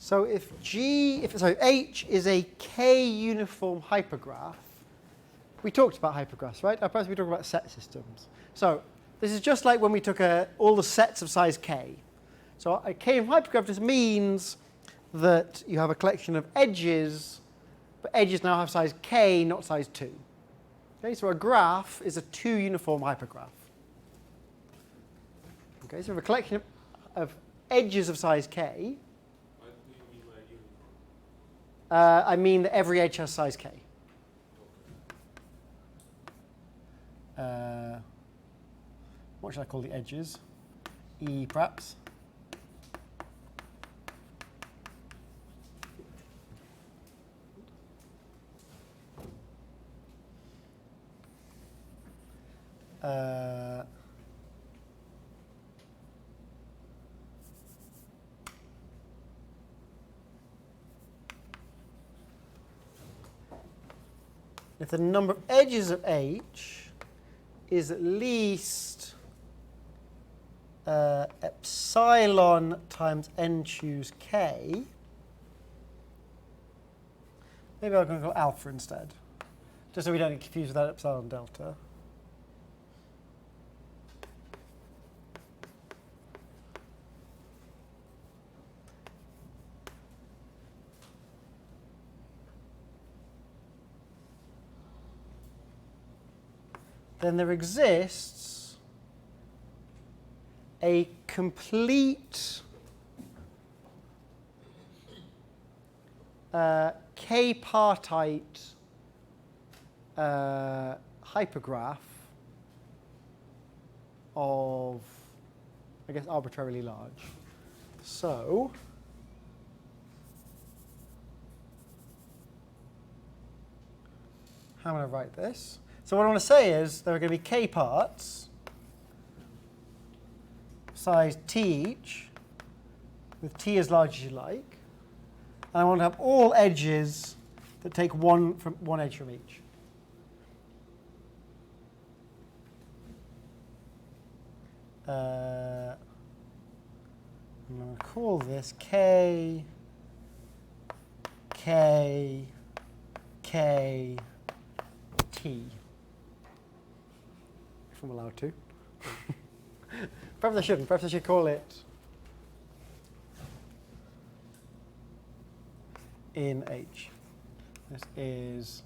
So if H is a k-uniform hypergraph, we talked about hypergraphs, right? Perhaps we talked about set systems. So this is just like when we took all the sets of size k. So a k-uniform hypergraph just means that you have a collection of edges, but edges now have size k, not size 2. Okay, so a graph is a 2-uniform hypergraph. Okay, so we have a collection of edges of size k. What do you mean by uniform? I mean that every edge has size k. What should I call the edges? E, perhaps. If the number of edges of H is at least epsilon times n choose k, maybe I'm going to call alpha instead, just so we don't get confused with that epsilon delta. Then there exists a complete k-partite hypergraph of, I guess, arbitrarily large. So I'm going to write this. So what I want to say is there are going to be k parts, size t each, with t as large as you like. And I want to have all edges that take one edge from each. I'm going to call this k, k, k, t. If I'm allowed to. Perhaps I shouldn't. Perhaps I should call it in H. This is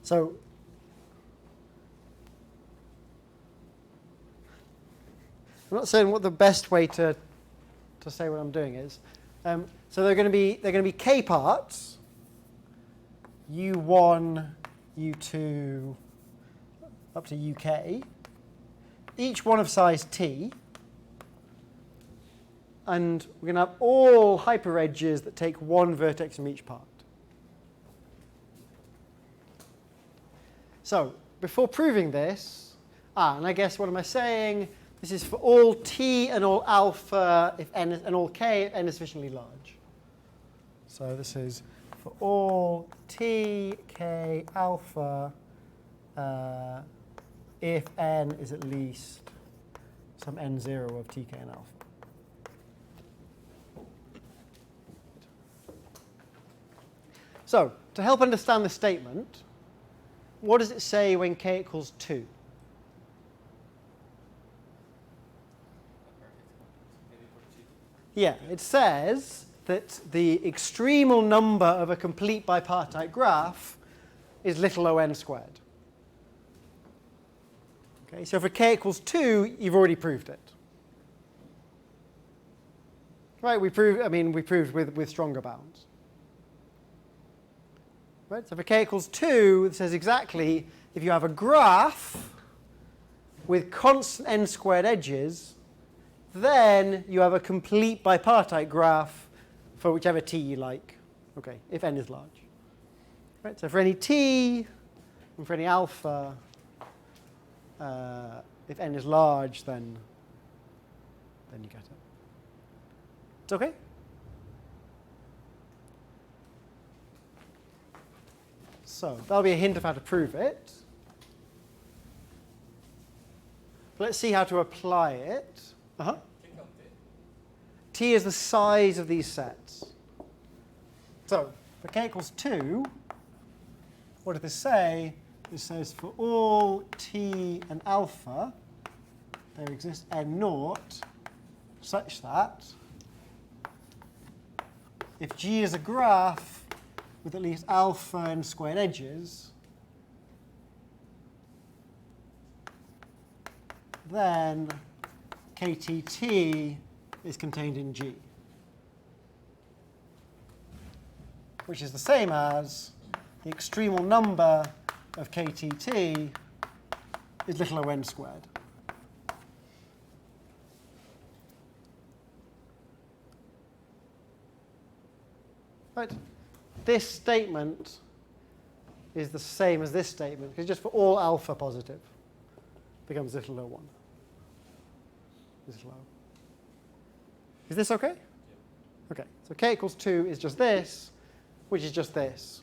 so I'm not saying what the best way to say what I'm doing is. So they're going to be k parts, u1, u2, up to uk, each one of size t, and we're going to have all hyperedges that take one vertex from each part. So before proving this, and I guess what am I saying? This is for all t and all alpha if n is, and all k if n is sufficiently large. So this is for all t, k, alpha if n is at least some n0 of t, k, and alpha. So to help understand the statement, what does it say when k equals 2? Yeah, it says that the extremal number of a complete bipartite graph is little o n squared. Okay, so for k equals 2, you've already proved it. Right, we proved with stronger bounds. Right, so for k equals 2, it says exactly if you have a graph with constant n squared edges, then you have a complete bipartite graph for whichever t you like, okay, if n is large. Right, so for any t and for any alpha, if n is large, then you get it. It's okay? So that'll be a hint of how to prove it. Let's see how to apply it. T is the size of these sets. So for k equals 2, what does this say? It says for all t and alpha, there exists n naught such that if G is a graph with at least alpha n squared edges, then KTT is contained in G, which is the same as the extremal number of KTT is little o n squared. Right. This statement is the same as this statement, because just for all alpha positive becomes little o1. Little o. Is this okay? Yeah. Okay. So k equals 2 is just this, which is just this.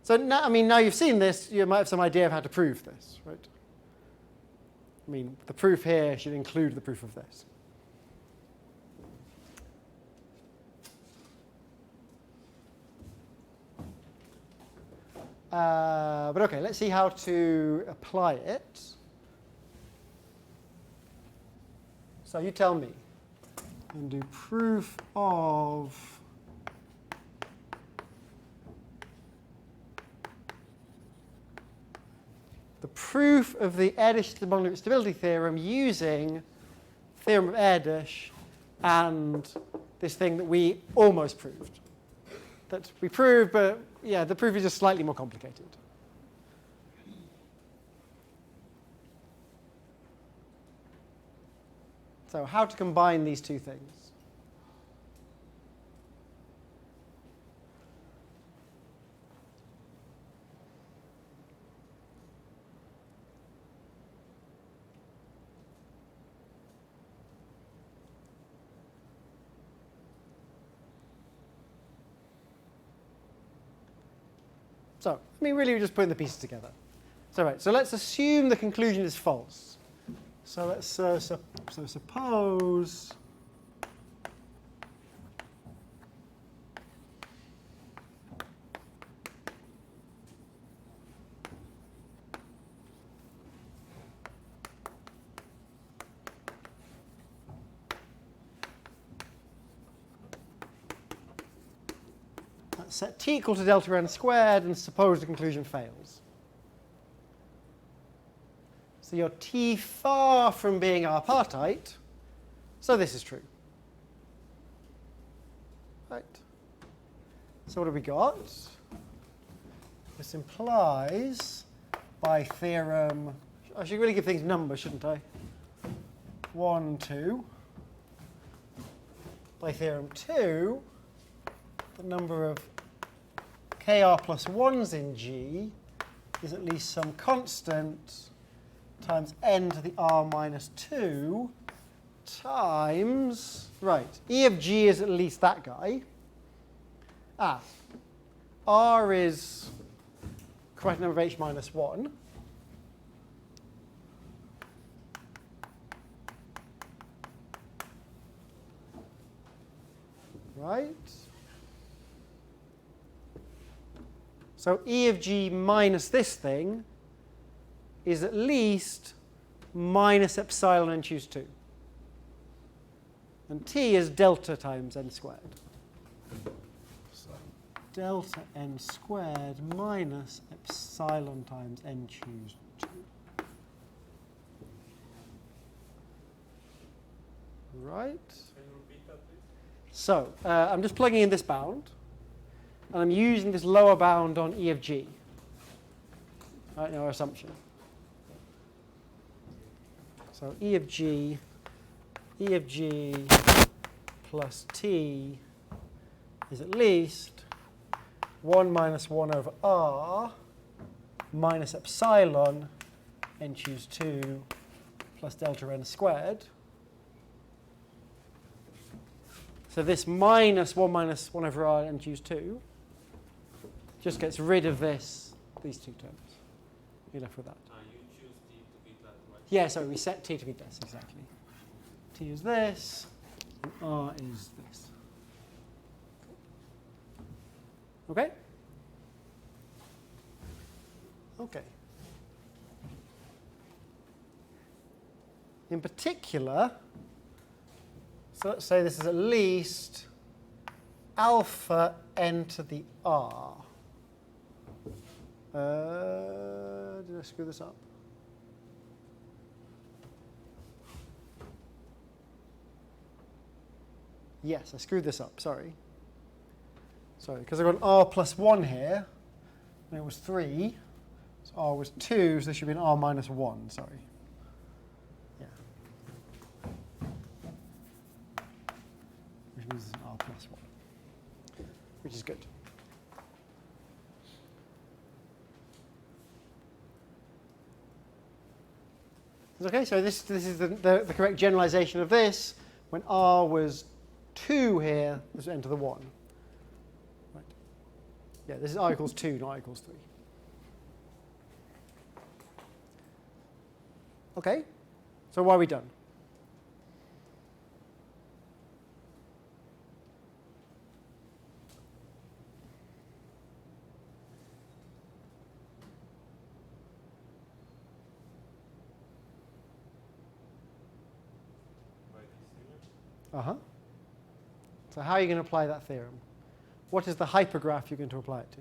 So now, now you've seen this, you might have some idea of how to prove this, right? The proof here should include the proof of this. But okay, let's see how to apply it. So you tell me. And do proof of the proof of the Erdös stability theorem using theorem of Erdős and this thing that we almost proved. That we proved, but yeah, the proof is just slightly more complicated. So how to combine these two things? So, really we're just putting the pieces together. So, right, so let's assume the conclusion is false. So let's suppose set t equal to delta n squared and suppose the conclusion fails. So your t far from being r-partite, so this is true. Right. So what have we got? This implies, by theorem, I should really give things numbers, shouldn't I? 1, 2. By theorem 2, the number of kr plus 1s in G is at least some constant times n to the r minus 2 times, right, E of G is at least that guy. R is correct number of h minus 1. Right? So E of G minus this thing is at least minus epsilon n choose 2. And t is delta times n squared. So delta n squared minus epsilon times n choose 2. Right? Can you repeat that, please? So I'm just plugging in this bound. And I'm using this lower bound on E of G. Right, our assumption. So E of G plus t is at least 1 minus 1 over r minus epsilon n choose 2 plus delta n squared. So this minus 1 over r n choose 2 just gets rid of these two terms. You're left with that. You choose t to be that much. Yeah, sorry, we set t to be this, exactly. T is this, and r is this. Okay? Okay. In particular, so let's say this is at least alpha n to the r. Did I screw this up? Yes, I screwed this up, sorry. Sorry, because I've got an r plus 1 here, and it was 3. So r was 2, so there should be an r minus 1, sorry. Yeah. Which means it's an r plus 1, which is good. Okay, so this is the correct generalization of this. When r was 2 here, this would enter the 1. Right. Yeah, this is r equals 2, not r equals 3. Okay, so why are we done? So how are you going to apply that theorem? What is the hypergraph you're going to apply it to?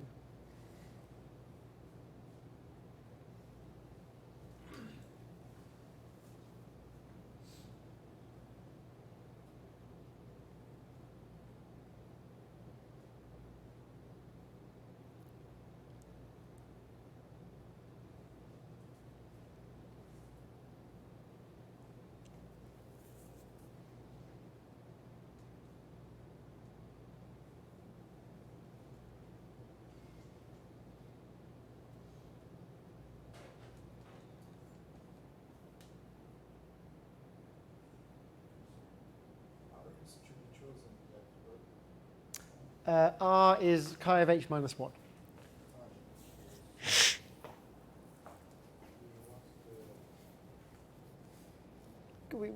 R is chi of h minus 1.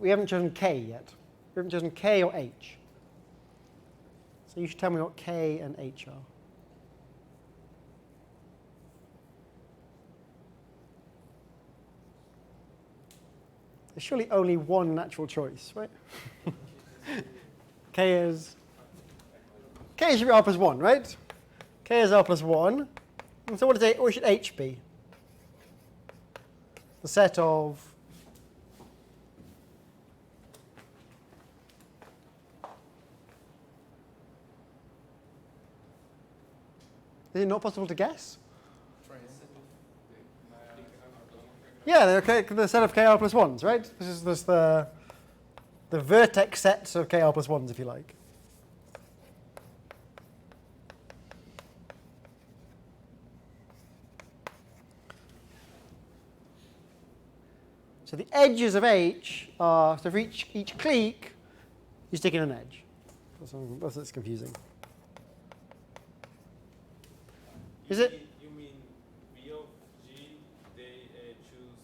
We haven't chosen k yet. We haven't chosen k or h. So you should tell me what k and h are. There's surely only one natural choice, right? K should be r plus 1, right? K is r plus 1. And so what should h be? The set of Is it not possible to guess? Yeah, okay, the set of kr plus 1s, right? This is the vertex sets of kr plus 1s, if you like. So the edges of H are, so for each clique, you stick in an edge. That's confusing. Is it? You mean V of G, they choose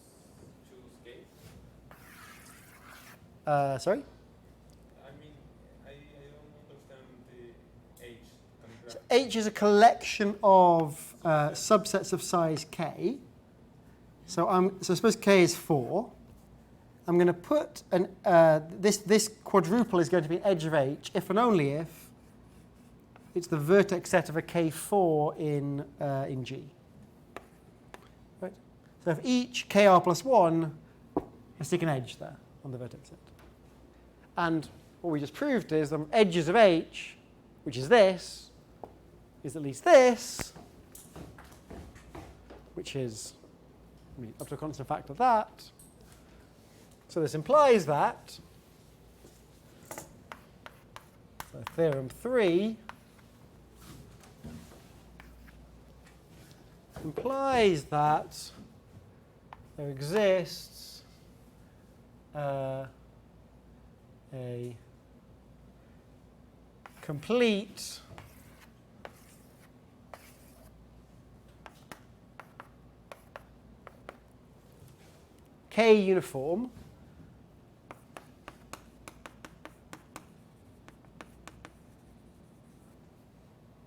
K? Sorry? I mean, I don't understand the H. So H is a collection of subsets of size K. So suppose K is 4. I'm going to put this quadruple is going to be an edge of H if and only if it's the vertex set of a K4 in G. Right? So if each KR plus 1, I stick an edge there on the vertex set. And what we just proved is the edges of H, which is this, is at least this, which is up to a constant factor of that. So this implies that, so theorem 3 implies that there exists a complete K uniform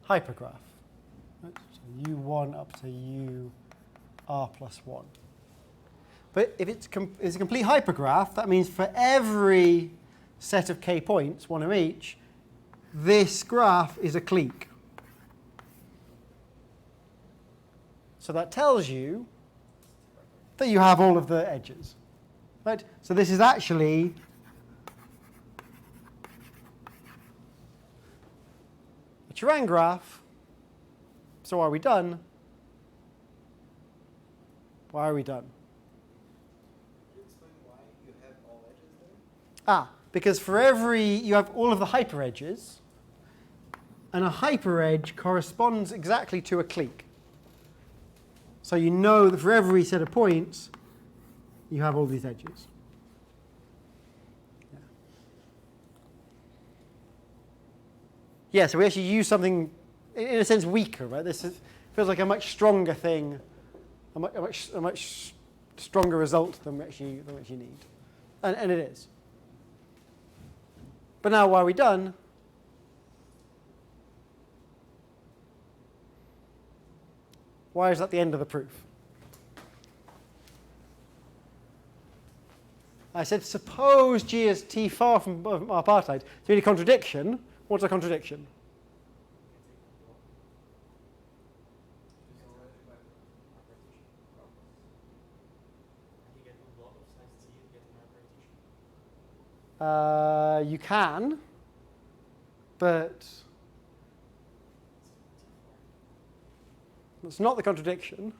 hypergraph. Right? So U1 up to UR plus 1. But if it's a complete hypergraph, that means for every set of K points, one of each, this graph is a clique. So that tells you that you have all of the edges. Right? So this is actually a Turan graph. So are we done? Why are we done? Can you explain why you have all edges there? Because for every, you have all of the hyperedges, and a hyperedge corresponds exactly to a clique. So you know that for every set of points, you have all these edges. Yeah, so we actually use something, in a sense, weaker, right? This feels like a much stronger thing, a much stronger result than we actually need. And it is. But now, why are we done? Why is that the end of the proof? I said, suppose G is T far from apartheid. So you need a contradiction. What's a contradiction? You can, but it's not the contradiction.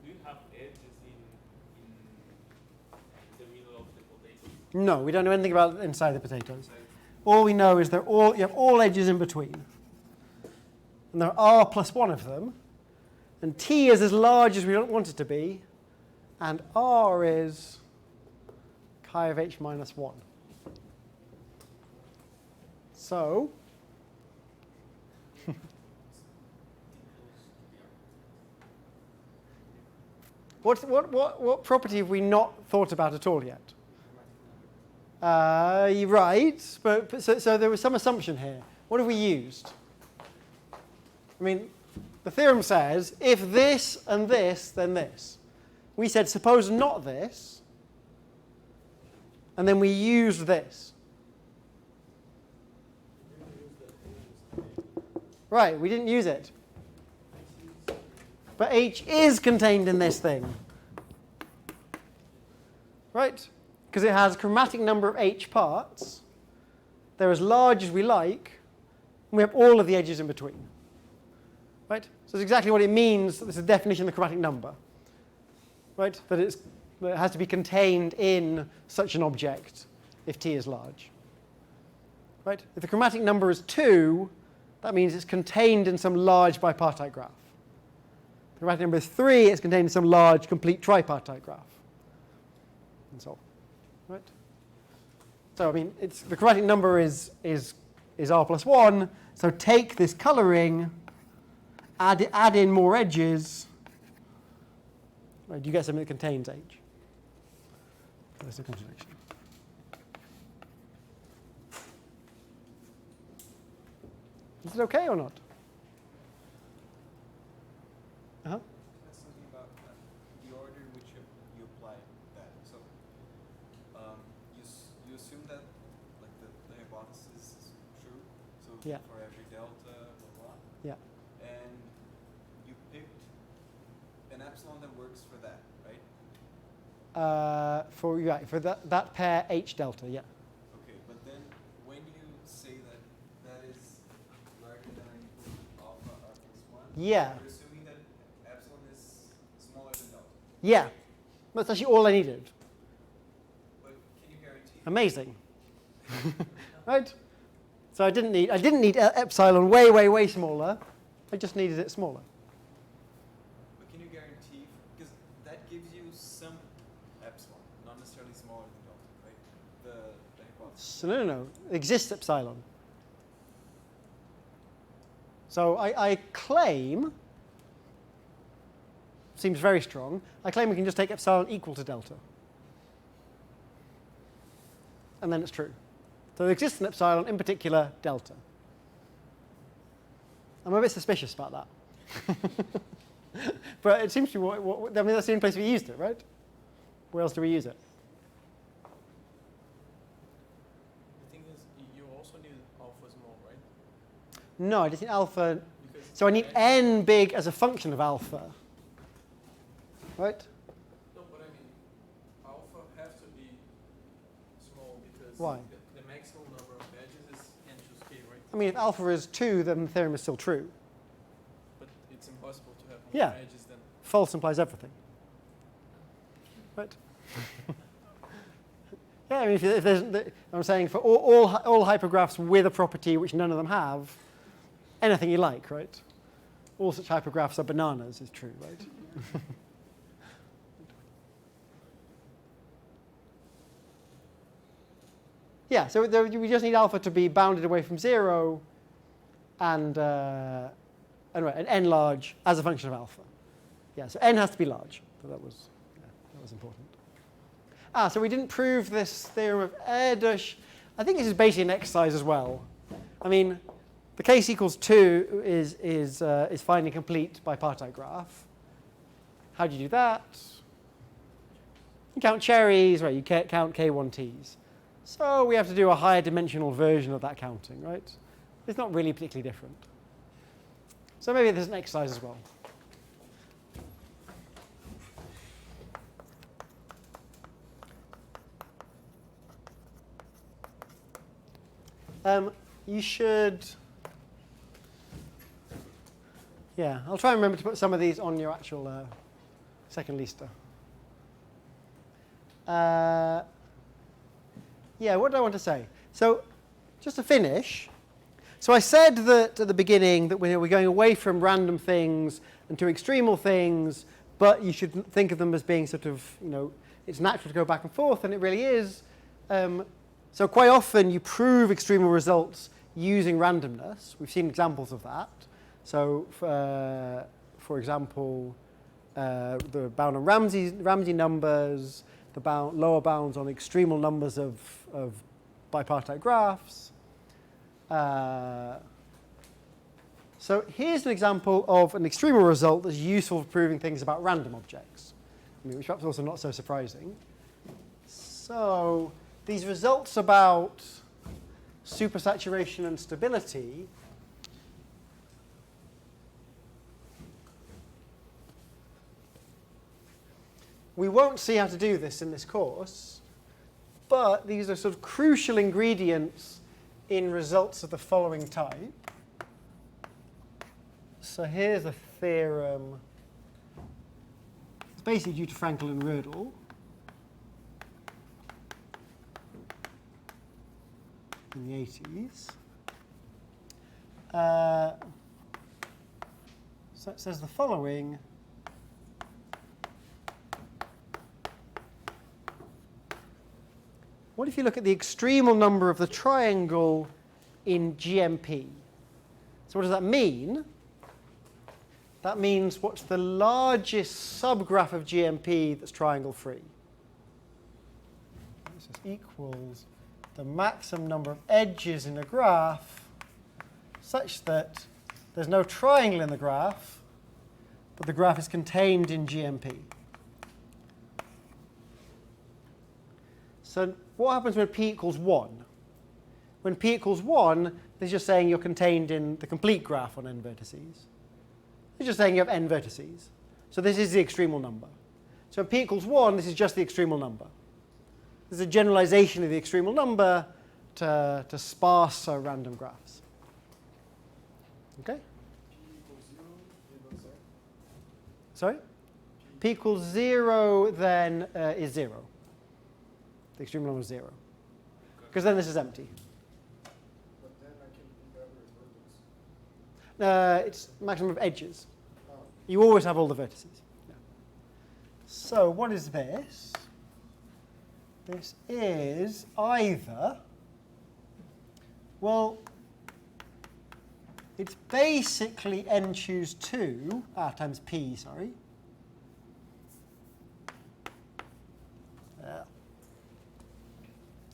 Do you have edges in the middle of the potato? No, we don't know anything about inside the potatoes. All we know is you have all edges in between. And there are plus 1 of them. And T is as large as we don't want it to be. And R is pi of h minus 1. So, what property have we not thought about at all yet? You're right, but so there was some assumption here. What have we used? I mean, the theorem says if this and this, then this. We said suppose not this, and then we used this. Right, we didn't use it. But h is contained in this thing. Right? Because it has a chromatic number of h parts. They're as large as we like. And we have all of the edges in between. Right? So that's exactly what it means. This is the definition of the chromatic number. Right? That it has to be contained in such an object if t is large. Right? If the chromatic number is 2, that means it's contained in some large bipartite graph. If the chromatic number is 3, it's contained in some large complete tripartite graph. And so on. Right? So I mean, the chromatic number is r plus 1. So take this coloring, add in more edges. Right, you get something that contains h. That's the contradiction. Is it okay or not? Uh-huh. That's something about the order in which you apply that. So you assume that like the hypothesis is true. So Yeah. for every delta, blah blah. Yeah. And you picked an epsilon that works for that, right? For that pair h delta, yeah. Okay, but then when you say that that is larger than or equal to alpha r plus 1, Yeah. you're assuming that epsilon is smaller than delta. Yeah. That's actually all I needed. But can you guarantee? Amazing. Right? So I didn't need epsilon way smaller. I just needed it smaller. But can you guarantee? Because that gives you some epsilon, not necessarily smaller than delta, right? The hypothesis. So no. It exists epsilon. So I claim, seems very strong, I claim we can just take epsilon equal to delta. And then it's true. So there exists an epsilon, in particular, delta. I'm a bit suspicious about that. But it seems to be I mean, that's the only place we used it, right? Where else do we use it? The thing is, you also need alpha small, right? No, I just need alpha. Because So I need n big as a function of alpha. Right? No, but I mean, alpha has to be small because Why? the maximum number of edges is n to k, right? I mean, if alpha is 2, then the theorem is still true. But it's impossible to have more Yeah. edges than. False implies everything. Right? Yeah, I mean, if there's, I'm saying for all hypergraphs with a property which none of them have, anything you like, right? All such hypergraphs are bananas is true, right? Yeah, so we just need alpha to be bounded away from 0 and n large as a function of alpha. Yeah, so n has to be large. So that was important. So we didn't prove this theorem of Erdös. I think this is basically an exercise as well. I mean, the case equals 2 is finding a complete bipartite graph. How do you do that? You count cherries, right? You count k1t's. So we have to do a higher dimensional version of that counting, right? It's not really particularly different. So maybe there's an exercise as well. You should, yeah, I'll try and remember to put some of these on your actual second Lister. Yeah, what do I want to say? So just to finish, so I said that at the beginning that we're going away from random things and to extremal things but you should think of them as being sort of, you know, it's natural to go back and forth, and it really is. So quite often you prove extremal results using randomness. We've seen examples of that. So, for example, the bound on Ramsey numbers, the lower bounds on extremal numbers of bipartite graphs. So here's an example of an extremal result that's useful for proving things about random objects, which perhaps also not so surprising. So these results about supersaturation and stability we won't see how to do this in this course, but these are sort of crucial ingredients in results of the following type. So here's a theorem. It's basically due to Frankel and Rödel. In the 80s. So it says the following. What if you look at the extremal number of the triangle in GMP? So what does that mean? That means what's the largest subgraph of GMP that's triangle-free? This is equals the maximum number of edges in a graph such that there's no triangle in the graph, but the graph is contained in GMP. So what happens when p equals 1? When p equals 1, this is just saying you're contained in the complete graph on n vertices. It's just saying you have n vertices. So this is the extremal number. So when p equals 1, this is just the extremal number. This is a generalization of the extremal number to sparse random graphs. Okay? P equals 0, you know, Sorry? P equals 0 then is 0. The extremal number is 0. Because then this is empty. but then I can do better with It's maximum of edges. Oh. You always have all the vertices. Yeah. So what is this? This is either, well, it's basically n choose 2, times p, sorry.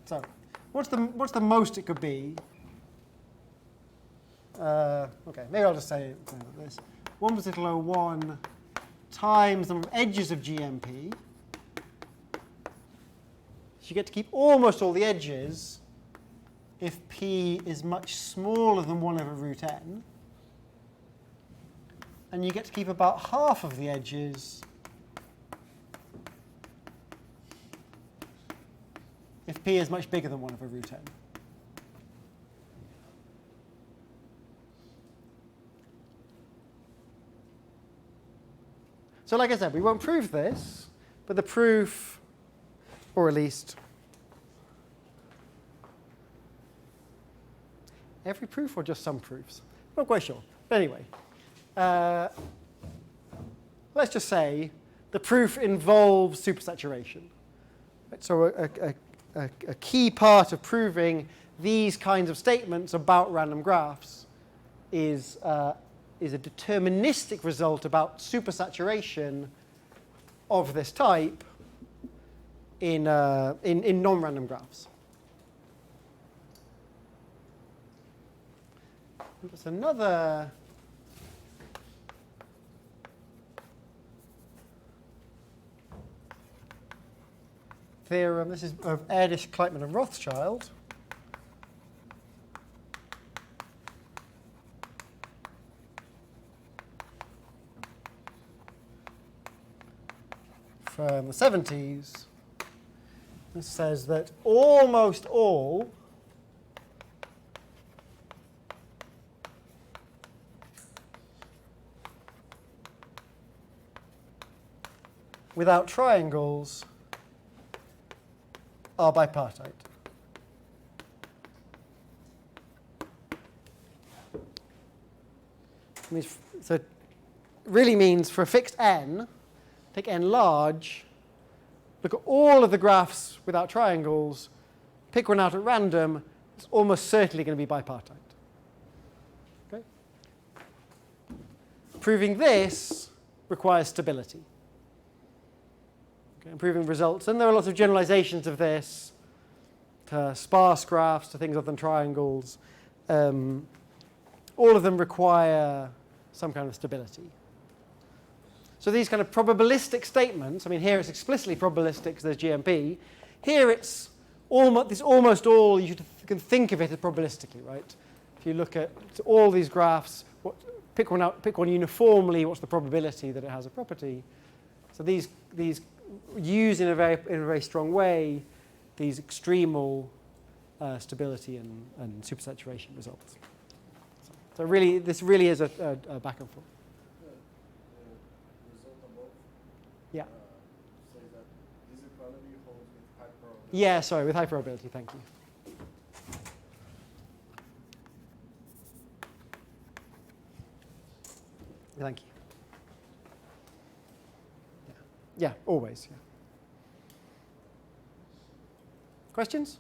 So what's the most it could be? Okay, maybe I'll just say something like this. 1 plus little o1 times the number of edges of GMP. So you get to keep almost all the edges if p is much smaller than 1 over root n. And you get to keep about half of the edges if p is much bigger than 1 over root n. So like I said, we won't prove this, but the proof, or at least every proof or just some proofs? Not quite sure. But anyway, let's just say the proof involves supersaturation. Right, so a key part of proving these kinds of statements about random graphs is a deterministic result about supersaturation of this type in non-random graphs. There's another theorem. This is of Erdös, Kleitman, and Rothschild. From the 70s. This says that almost all without triangles are bipartite. So it really means for a fixed n, take n large, look at all of the graphs without triangles, pick one out at random, it's almost certainly going to be bipartite. Okay? Proving this requires stability. Okay, and proving results, and there are lots of generalizations of this to sparse graphs, to things other than triangles. All of them require some kind of stability. So these kind of probabilistic statements, I mean here it's explicitly probabilistic because there's GMP. Here it's almost all, you can think of it as probabilistically, right? If you look at all these graphs, pick one uniformly, what's the probability that it has a property? So these use in a very strong way these extremal stability and supersaturation results. So really, this really is a back and forth. Result above Yeah. says that this equality holds with high probability. Yeah, sorry, with high probability, thank you. Thank you. Yeah, always. Yeah. Questions?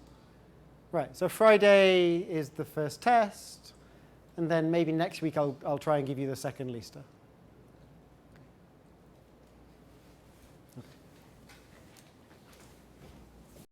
Right, so Friday is the first test, and then maybe next week I'll try and give you the second Lister.